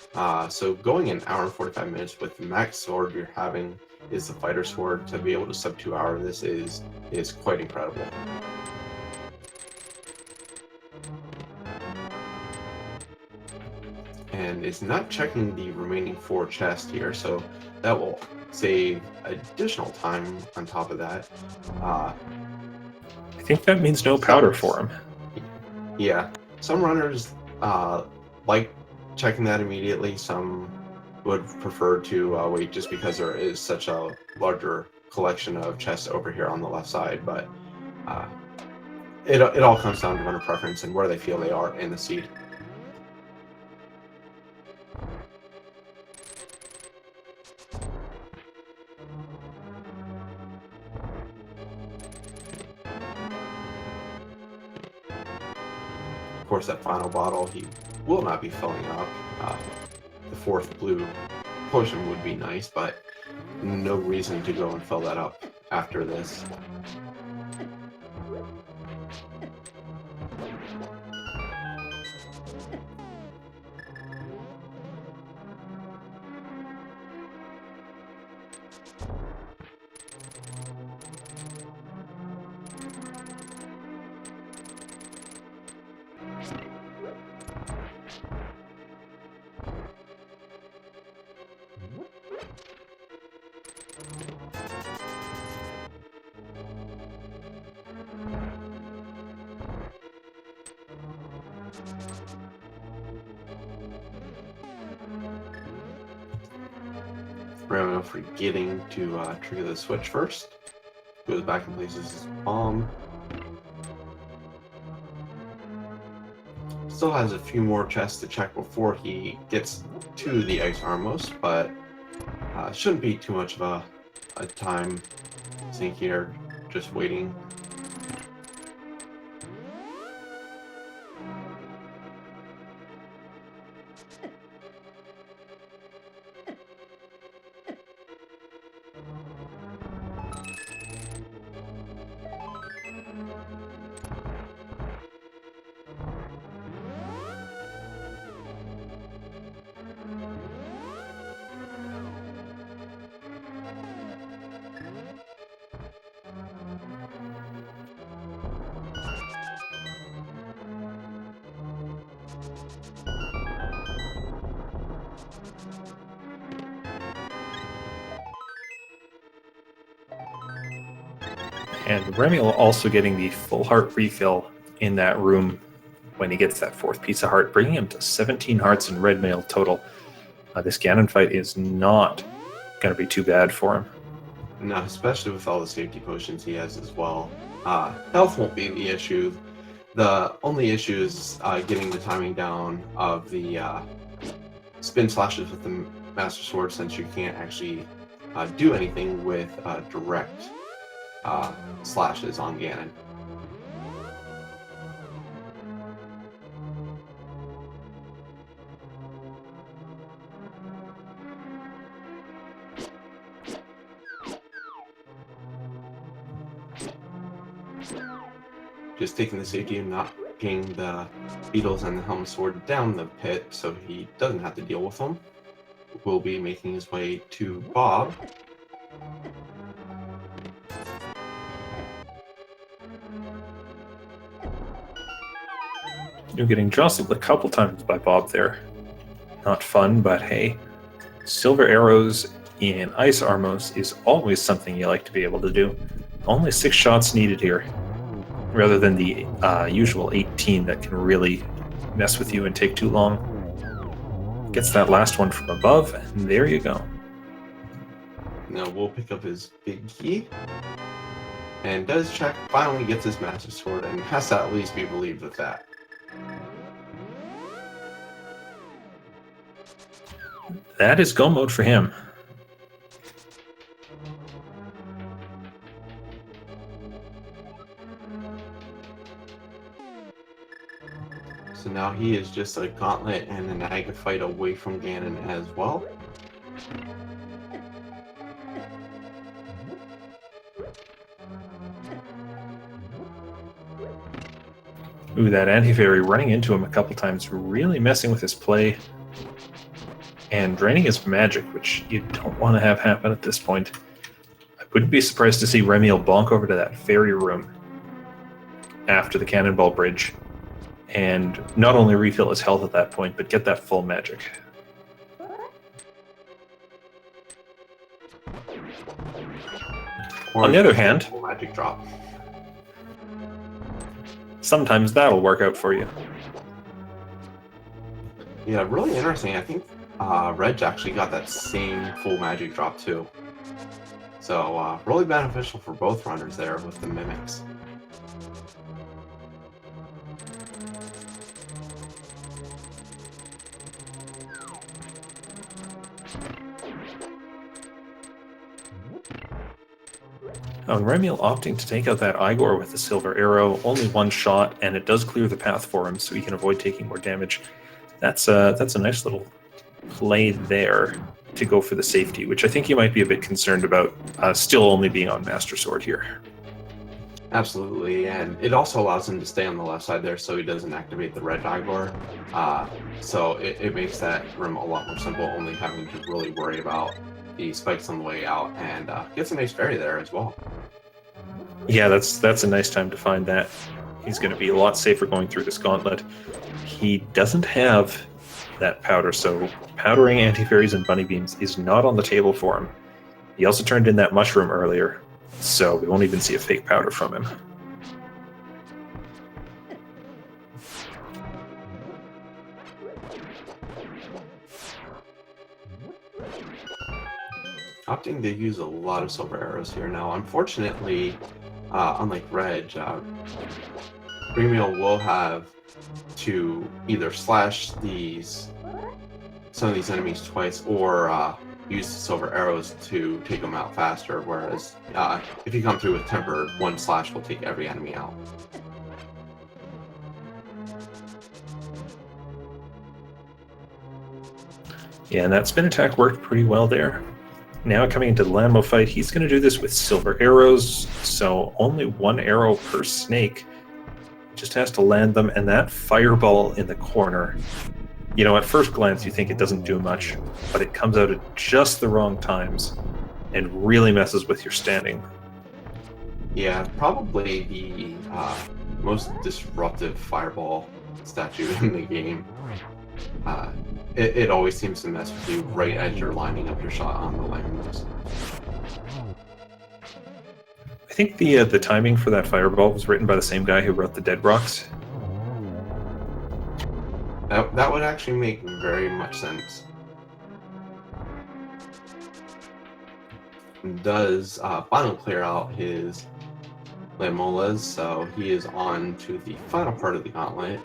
So going an hour and 45 minutes with the max sword you're having is the fighter sword. To be able to sub 2 hour this is quite incredible. And it's not checking the remaining 4 chests here, so that will save additional time on top of that. I think that means no powder for him. Yeah, some runners like checking that immediately. Some would prefer to wait just because there is such a larger collection of chests over here on the left side. But it all comes down to runner preference and where they feel they are in the seed. Of course, that final bottle he will not be filling up. The 4th blue potion would be nice, but no reason to go and fill that up after this. Ramiel forgetting to trigger the switch first. Goes back and places his bomb. Still has a few more chests to check before he gets to the Ice Armos, but shouldn't be too much of a time sink here, just waiting. And Remiel also getting the full heart refill in that room when he gets that 4th piece of heart, bringing him to 17 hearts in red mail total. This Ganon fight is not going to be too bad for him. No, especially with all the safety potions he has as well. Health won't be the issue. The only issue is getting the timing down of the spin slashes with the Master Sword, since you can't actually do anything with direct slashes on Ganon. just taking the safety and knocking the beetles and the helm sword down the pit so he doesn't have to deal with them. Will be making his way to Bob. You're getting jostled a couple times by Bob there. Not fun, but hey, silver arrows in ice armors is always something you like to be able to do. Only 6 shots needed here, rather than the usual 18 that can really mess with you and take too long. Gets that last one from above, and there you go. Now we'll pick up his big key. And does check, finally gets his master sword, and has to at least be relieved with that. That is go mode for him. So now he is just a gauntlet and an Naga fight away from Ganon as well. Ooh, that anti-fairy running into him a couple times, really messing with his play and draining his magic, which you don't want to have happen at this point. I wouldn't be surprised to see Remiel bonk over to that fairy room after the Cannonball Bridge and not only refill his health at that point, but get that full magic. On the other hand, magic drop. Sometimes that'll work out for you. Yeah, really interesting. I think Reg actually got that same full magic drop too. So really beneficial for both runners there with the mimics. Oh, and Remiel opting to take out that Igor with the silver arrow, only 1 shot, and it does clear the path for him, so he can avoid taking more damage. That's a nice little play there to go for the safety, which I think you might be a bit concerned about, still only being on Master Sword here. Absolutely, and it also allows him to stay on the left side there so he doesn't activate the red Igor. So it makes that room a lot more simple, only having to really worry about the spikes on the way out, and gets a nice fairy there as well. Yeah, that's a nice time to find that. He's going to be a lot safer going through this gauntlet. He doesn't have that powder, so powdering anti-fairies and bunny beams is not on the table for him. He also turned in that mushroom earlier, so we won't even see a fake powder from him. Opting to use a lot of silver arrows here now. Unfortunately, unlike Reg, Remiel will have to either slash some of these enemies twice or use the silver arrows to take them out faster, whereas if you come through with Temper, 1 slash will take every enemy out. Yeah, and that spin attack worked pretty well there. Now coming into the Lanmo fight, he's going to do this with silver arrows, so only 1 arrow per snake. Just has to land them, and that fireball in the corner, you know, at first glance you think it doesn't do much, but it comes out at just the wrong times and really messes with your standing. Yeah, probably the most disruptive fireball statue in the game. It always seems to mess with you right as you're lining up your shot on the landmarks. I think the timing for that fireball was written by the same guy who wrote the Dead Rocks. That would actually make very much sense. Does finally clear out his Lamolas, so he is on to the final part of the gauntlet.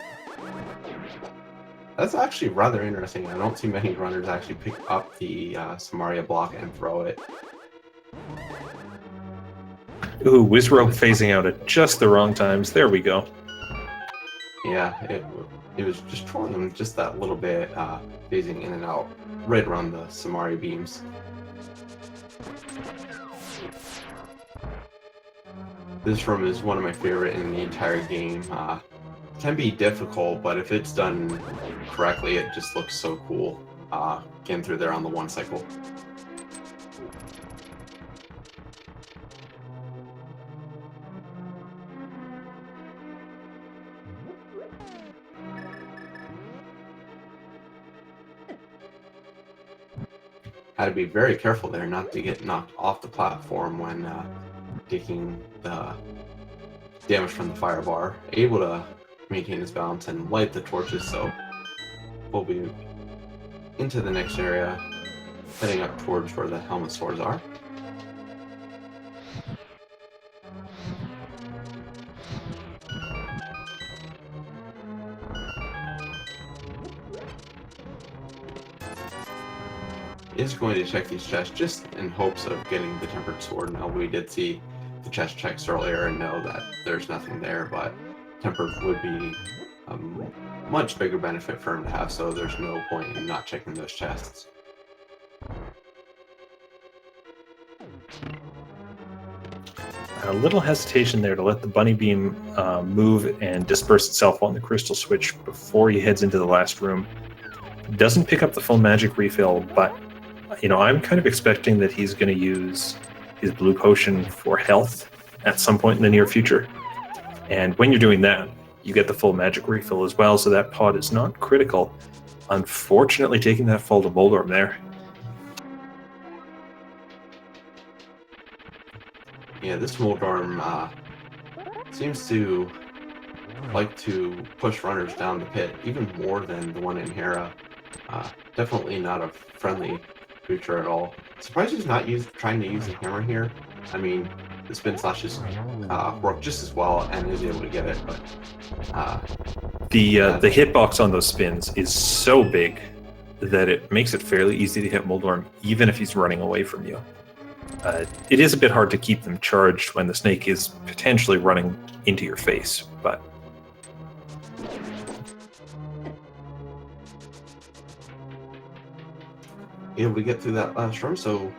That's actually rather interesting. I don't see many runners actually pick up the Samaria block and throw it. Ooh, Wizrobe phasing out at just the wrong times. There we go. Yeah, it was just trolling him just that little bit, phasing in and out right around the Samaria beams. This room is one of my favorite in the entire game. Can be difficult, but if it's done correctly, it just looks so cool. Getting through there on the one cycle. Had to be very careful there not to get knocked off the platform when taking the damage from the fire bar. Able to maintain his balance and light the torches, so we'll be into the next area, heading up towards where the helmet swords are. Is going to check these chests just in hopes of getting the tempered sword. Now, we did see the chest checks earlier and know that there's nothing there, but tempered would be a much bigger benefit for him to have, so there's no point in not checking those chests. A little hesitation there to let the bunny beam move and disperse itself on the crystal switch before he heads into the last room. Doesn't pick up the full magic refill, but I'm kind of expecting that he's going to use his blue potion for health at some point in the near future. And when you're doing that, you get the full magic refill as well, so that pod is not critical. Unfortunately, taking that fall to Boldorm there. Yeah, this Moldorm seems to like to push runners down the pit, even more than the one in Hera. Definitely not a friendly creature at all. Surprised he's not trying to use the hammer here. I mean, the spin slashes work just as well and is able to get it, but the hitbox on those spins is so big that it makes it fairly easy to hit Moldorm, even if he's running away from you. It is a bit hard to keep them charged when the snake is potentially running into your face, but able to get through that last room, so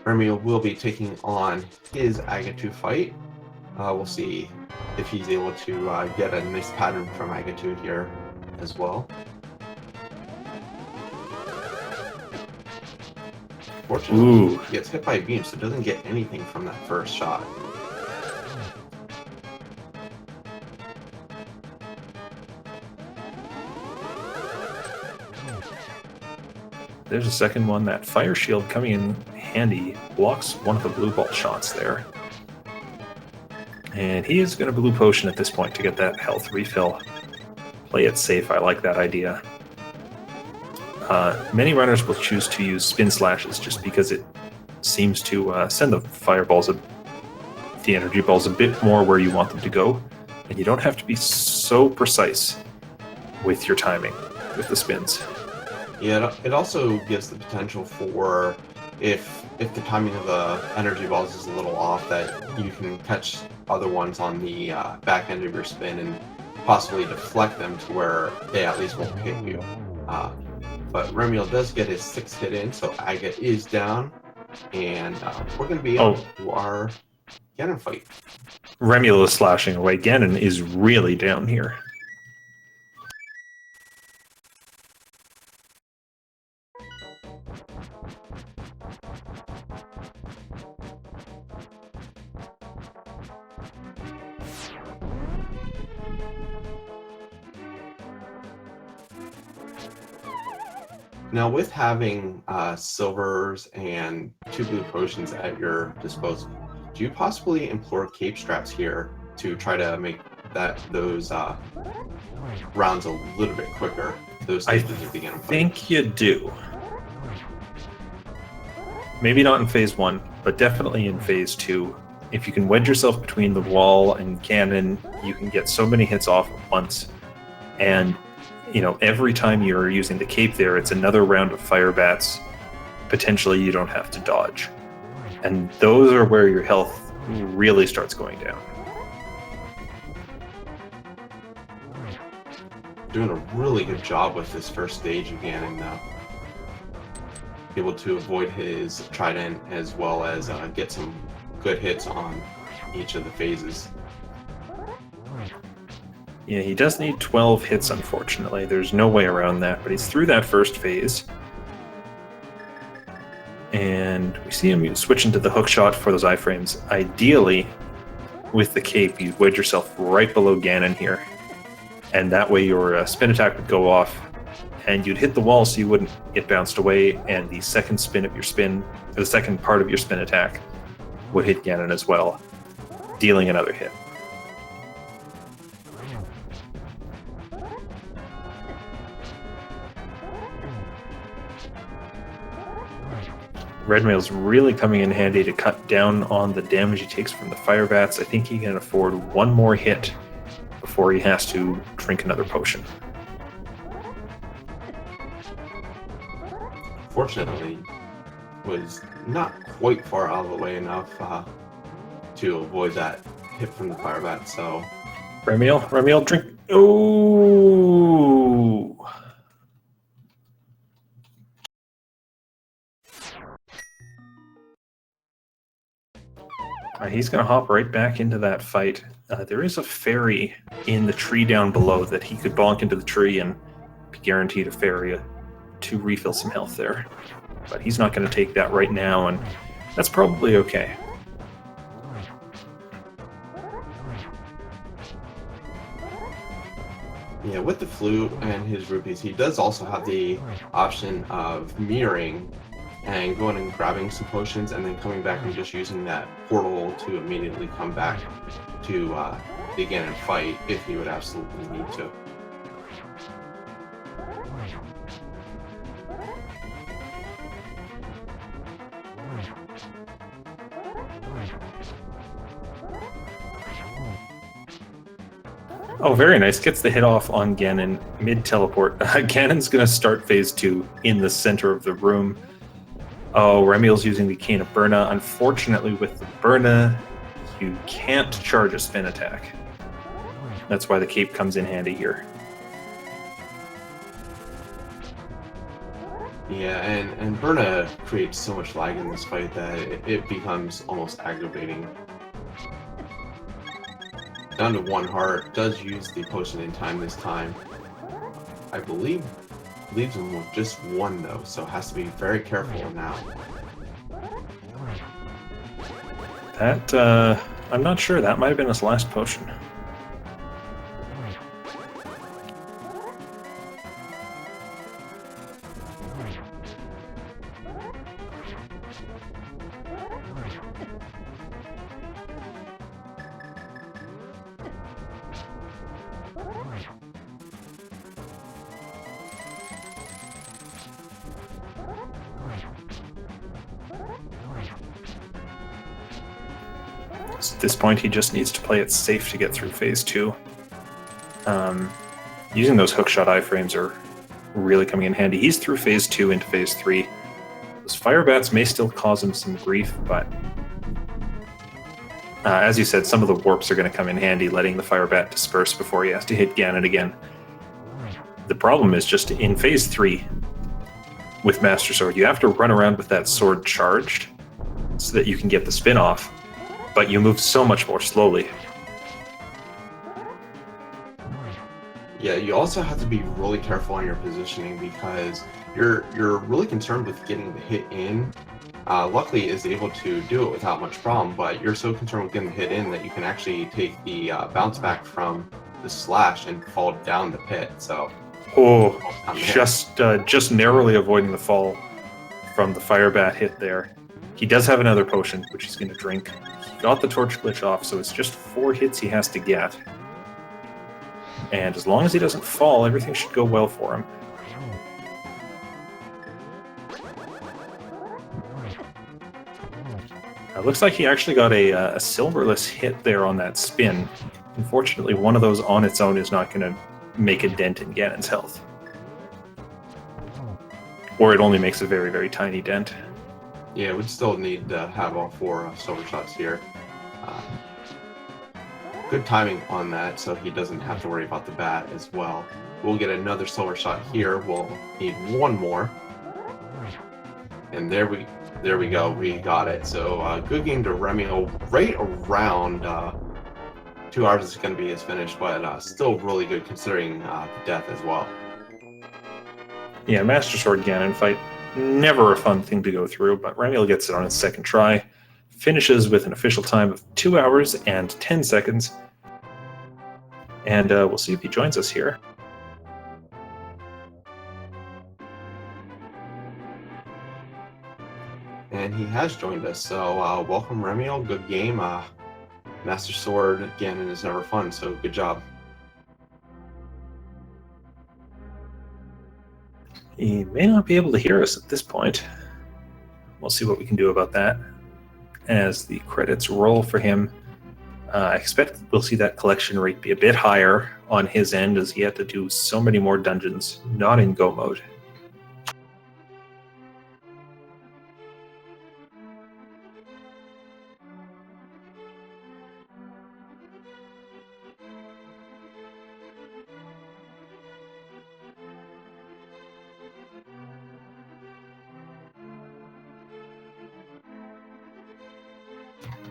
Remy will be taking on his Agatu fight. We'll see if he's able to get a nice pattern from Agatu here as well. Fortunately, he gets hit by a beam, so doesn't get anything from that first shot. there's a second one. That fire shield coming in handy blocks one of the blue ball shots there. And he is going to blue potion at this point to get that health refill. Play it safe. I like that idea. Many runners will choose to use spin slashes just because it seems to send the fireballs, the energy balls, a bit more where you want them to go, and you don't have to be so precise with your timing with the spins. Yeah, it also gives the potential for if the timing of the energy balls is a little off, that you can catch other ones on the back end of your spin and possibly deflect them to where they at least won't hit you. But Remiel does get his 6th hit in, so Agate is down, and we're going to be on to our Ganon fight. Remiel is slashing away. Ganon is really down here. Now, with having silvers and 2 blue potions at your disposal, do you possibly implore cape straps here to try to make those rounds a little bit quicker? Those stages of the Ganon fight. I think you do. Maybe not in phase 1, but definitely in phase 2. If you can wedge yourself between the wall and Ganon, you can get so many hits off at once. And every time you're using the cape there, it's another round of fire bats. Potentially you don't have to dodge. And those are where your health really starts going down. Doing a really good job with this first stage of Ganon now. Able to avoid his trident as well as get some good hits on each of the phases. Yeah, he does need 12 hits, unfortunately. There's no way around that, but he's through that first phase. And we see him switch into the hook shot for those iframes. Ideally, with the cape, you'd wedge yourself right below Ganon here. And that way your spin attack would go off, and you'd hit the wall so you wouldn't get bounced away, and the second spin of your spin, or the second part of your spin attack, would hit Ganon as well, dealing another hit. Red Mail's really coming in handy to cut down on the damage he takes from the fire bats. I think he can afford one more hit before he has to drink another potion. Fortunately, was not quite far out of the way enough to avoid that hit from the fire bat. So, Ramiel, drink. Oh! He's going to hop right back into that fight. There is a fairy in the tree down below that he could bonk into the tree and be guaranteed a fairy to refill some health there. But he's not going to take that right now, and that's probably okay. yeah, with the flute and his rupees, he does also have the option of mirroring and going and grabbing some potions and then coming back and just using that portal to immediately come back to the Ganon fight if he would absolutely need to. Oh, very nice. Gets the hit off on Ganon mid-teleport. Ganon's going to start phase 2 in the center of the room. Oh, Remiel's using the Cane of Burna. Unfortunately, with the Burna, you can't charge a spin attack. That's why the cape comes in handy here. Yeah, and Burna creates so much lag in this fight that it becomes almost aggravating. Down to 1 heart, does use the potion in time this time. I believe leaves him with just 1 though, so has to be very careful now. That, I'm not sure. That might have been his last potion. At this point, he just needs to play it safe to get through phase 2. Using those hookshot iframes are really coming in handy. He's through phase 2 into phase 3. Those fire bats may still cause him some grief, but as you said, some of the warps are going to come in handy, letting the fire bat disperse before he has to hit Ganon again. The problem is just in phase 3 with Master Sword, you have to run around with that sword charged so that you can get the spin off. But you move so much more slowly. Yeah, you also have to be really careful on your positioning because you're really concerned with getting the hit in. Luckily is able to do it without much problem, but you're so concerned with getting the hit in that you can actually take the bounce back from the slash and fall down the pit. So just narrowly avoiding the fall from the fire bat hit there. He does have another potion, which he's going to drink. He got the torch glitch off, so it's just 4 hits he has to get. And as long as he doesn't fall, everything should go well for him. It looks like he actually got a silverless hit there on that spin. Unfortunately, one of those on its own is not going to make a dent in Ganon's health. Or it only makes a very, very tiny dent. Yeah, we'd still need to have all 4 silver shots here. Good timing on that, so he doesn't have to worry about the bat as well. We'll get another silver shot here. We'll need 1 more. And there we There we go. We got it. So good game to Remiel. Right around 2 hours is going to be his finish, but still really good considering the death as well. Yeah, Master Sword Ganon fight, never a fun thing to go through, but Remiel gets it on his second try, finishes with an official time of 2 hours and 10 seconds, and we'll see if he joins us here. And he has joined us, so welcome Remiel. Good game. Master Sword Ganon is never fun, so good job. He may not be able to hear us at this point. We'll see what we can do about that as the credits roll for him. I expect we'll see that collection rate be a bit higher on his end as he had to do so many more dungeons, not in Go mode.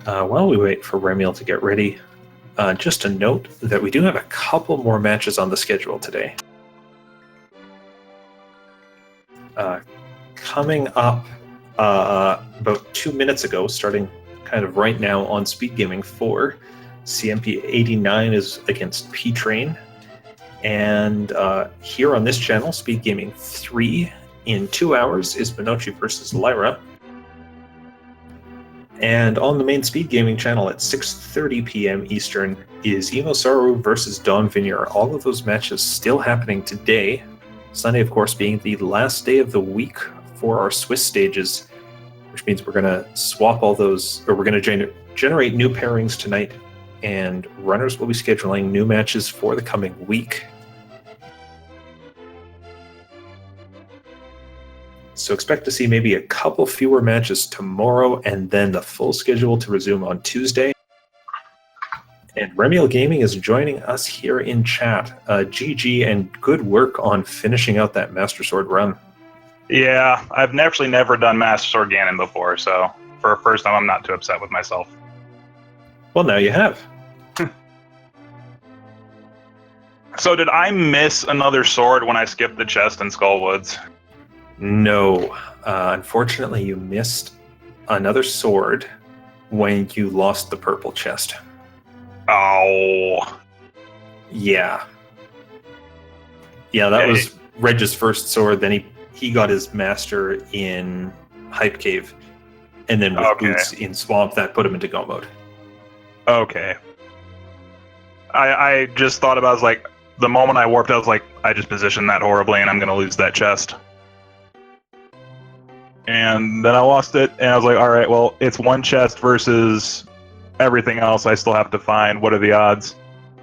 While we wait for Remiel to get ready, just a note that we do have a couple more matches on the schedule today. Coming up about 2 minutes ago, starting kind of right now on Speed Gaming 4, CMP 89 is against P-Train. And here on this channel, Speed Gaming 3, in 2 hours, is Minochi versus Lyra. And on the main Speed Gaming channel at 6:30 p.m. Eastern is Emo Saru versus Don Vinier. All of those matches still happening today. Sunday, of course, being the last day of the week for our Swiss stages, which means we're going to swap all those, or we're going to generate new pairings tonight, and runners will be scheduling new matches for the coming week. So expect to see maybe a couple fewer matches tomorrow, and then the full schedule to resume on Tuesday. And Remiel Gaming is joining us here in chat. GG and good work on finishing out that Master Sword run. Yeah, I've actually never done Master Sword Ganon before, so for a first time, I'm not too upset with myself. Well, now you have. So did I miss another sword when I skipped the chest in Skullwoods? No. Unfortunately, you missed another sword when you lost the purple chest. Oh. Yeah. Yeah, that was Reg's first sword. Then he got his master in Hype Cave. And then with Boots in Swamp, that put him into Go mode. Okay. I just thought about, like, the moment I warped, I was like, I just positioned that horribly and I'm going to lose that chest. And then I lost it, and I was like, all right, well, it's one chest versus everything else I still have to find. What are the odds?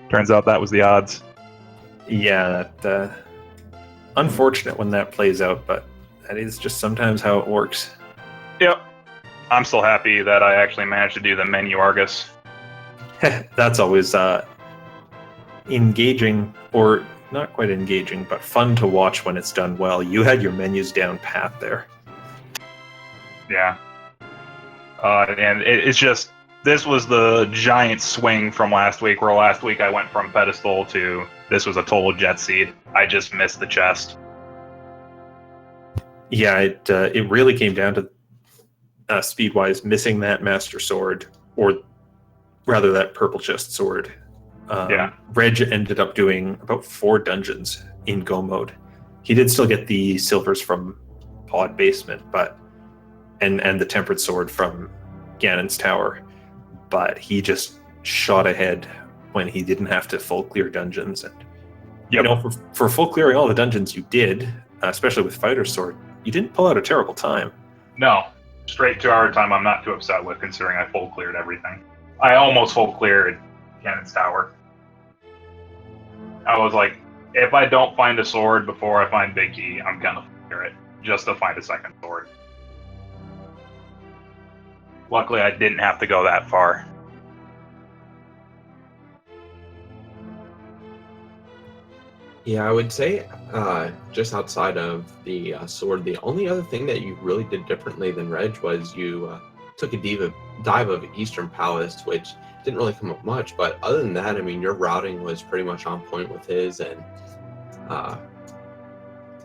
Turns out that was the odds. Yeah, unfortunate when that plays out, but that is just sometimes how it works. Yep. I'm still happy that I actually managed to do the menu Argus. That's always engaging, or not quite engaging, but fun to watch when it's done well. You had your menus down pat there. Yeah. And it's just, this was the giant swing from last week, where last week I went from pedestal to this was a total jet seed. I just missed the chest. Yeah, it really came down to speed-wise missing that Master Sword, or rather that purple chest sword. Reg ended up doing about 4 dungeons in Go mode. He did still get the silvers from Pod Basement, but and the tempered sword from Ganon's Tower, but he just shot ahead when he didn't have to full clear dungeons. And you know, for full clearing all the dungeons you did, especially with Fighter Sword, you didn't pull out a terrible time. No, straight 2 hour time I'm not too upset with, considering I full cleared everything. I almost full cleared Ganon's Tower. I was like, if I don't find a sword before I find Big Key, I'm gonna clear it, just to find a second sword. Luckily, I didn't have to go that far. Yeah, I would say just outside of the sword, the only other thing that you really did differently than Reg was you took a dive of Eastern Palace, which didn't really come up much. But other than that, I mean, your routing was pretty much on point with his, and uh,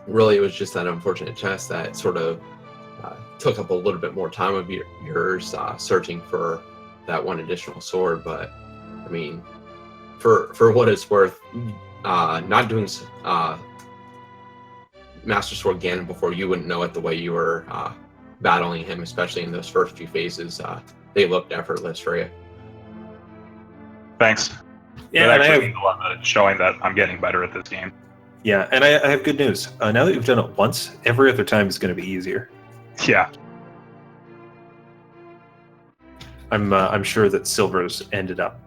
really it was just that unfortunate chest that sort of took up a little bit more time of yours searching for that one additional sword. But I mean, for what it's worth, not doing Master Sword Ganon before, you wouldn't know it the way you were battling him, especially in those first few phases. They looked effortless for you. Thanks. Yeah, That and actually means a lot, showing that I'm getting better at this game. Yeah, and I have good news. Now that you've done it once, every other time is going to be easier. Yeah. I'm sure that Silver's ended up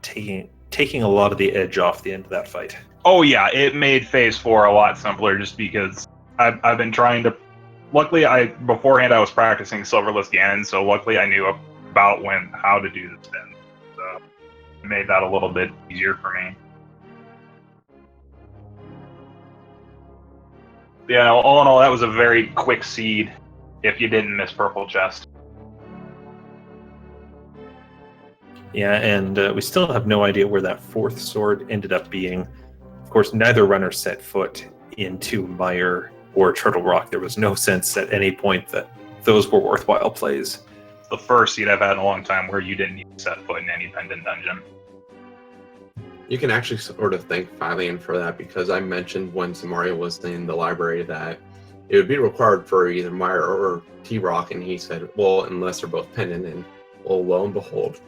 taking a lot of the edge off the end of that fight. Oh yeah, it made Phase 4 a lot simpler just because I've been trying to. Luckily, beforehand I was practicing Silverless Ganon, so luckily I knew about how to do the spin. So it made that a little bit easier for me. Yeah, all in all, that was a very quick seed if you didn't miss Purple Chest. Yeah, and we still have no idea where that fourth sword ended up being. Of course, neither runner set foot into Mire or Turtle Rock. There was no sense at any point that those were worthwhile plays. It's the first seed I've had in a long time where you didn't even set foot in any pendant dungeon. You can actually sort of thank Philion for that, because I mentioned when Samaria was in the library that it would be required for either Mire or T-Rock, and he said, well, unless they're both pendant, and well, lo and behold.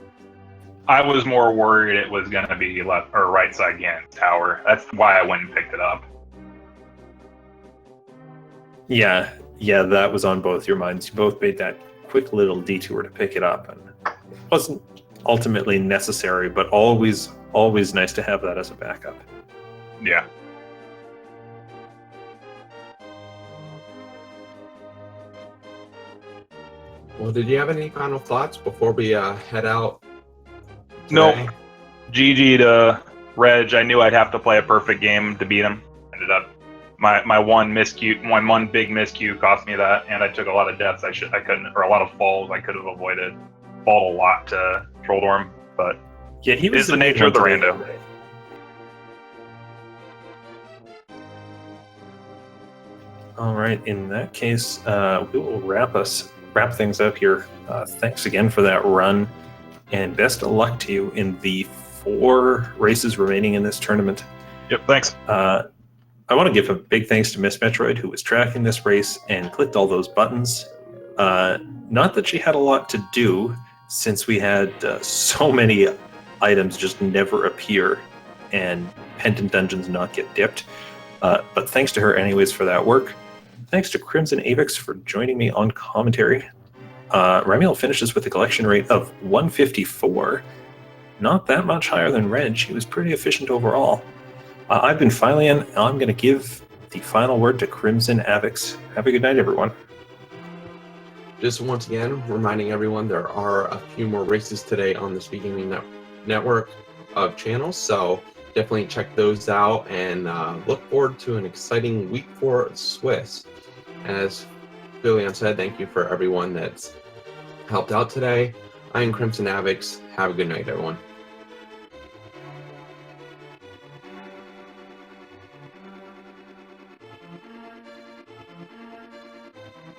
I was more worried it was going to be left or right side Ganon's tower. That's why I went and picked it up. Yeah, that was on both your minds. You both made that quick little detour to pick it up, and it wasn't ultimately necessary, but always nice to have that as a backup. Yeah. Well, did you have any final thoughts before we head out today? Nope. GG to Reg. I knew I'd have to play a perfect game to beat him. Ended up my one miscue, one big miscue cost me that, and I took a lot of deaths I couldn't, or a lot of falls I could have avoided. Fought a lot to Trolldorm, but Yeah, he was it's the nature of the rando. All right, in that case, we will wrap things up here. Thanks again for that run, and best of luck to you in the 4 races remaining in this tournament. Yep, thanks. I want to give a big thanks to Miss Metroid, who was tracking this race and clicked all those buttons. Not that she had a lot to do, since we had so many items just never appear and pendant dungeons not get dipped. But thanks to her anyways for that work. Thanks to Crimson Avix for joining me on commentary. Remiel finishes with a collection rate of 154. Not that much higher than Reg. He was pretty efficient overall. I've been Philion, and I'm going to give the final word to Crimson Avix. Have a good night, everyone. Just once again, reminding everyone there are a few more races today on the Speaking network of channels, so definitely check those out, and look forward to an exciting week for Swiss. As Philion said, thank you for everyone that's helped out today. I am Crimson Avix. Have a good night, everyone.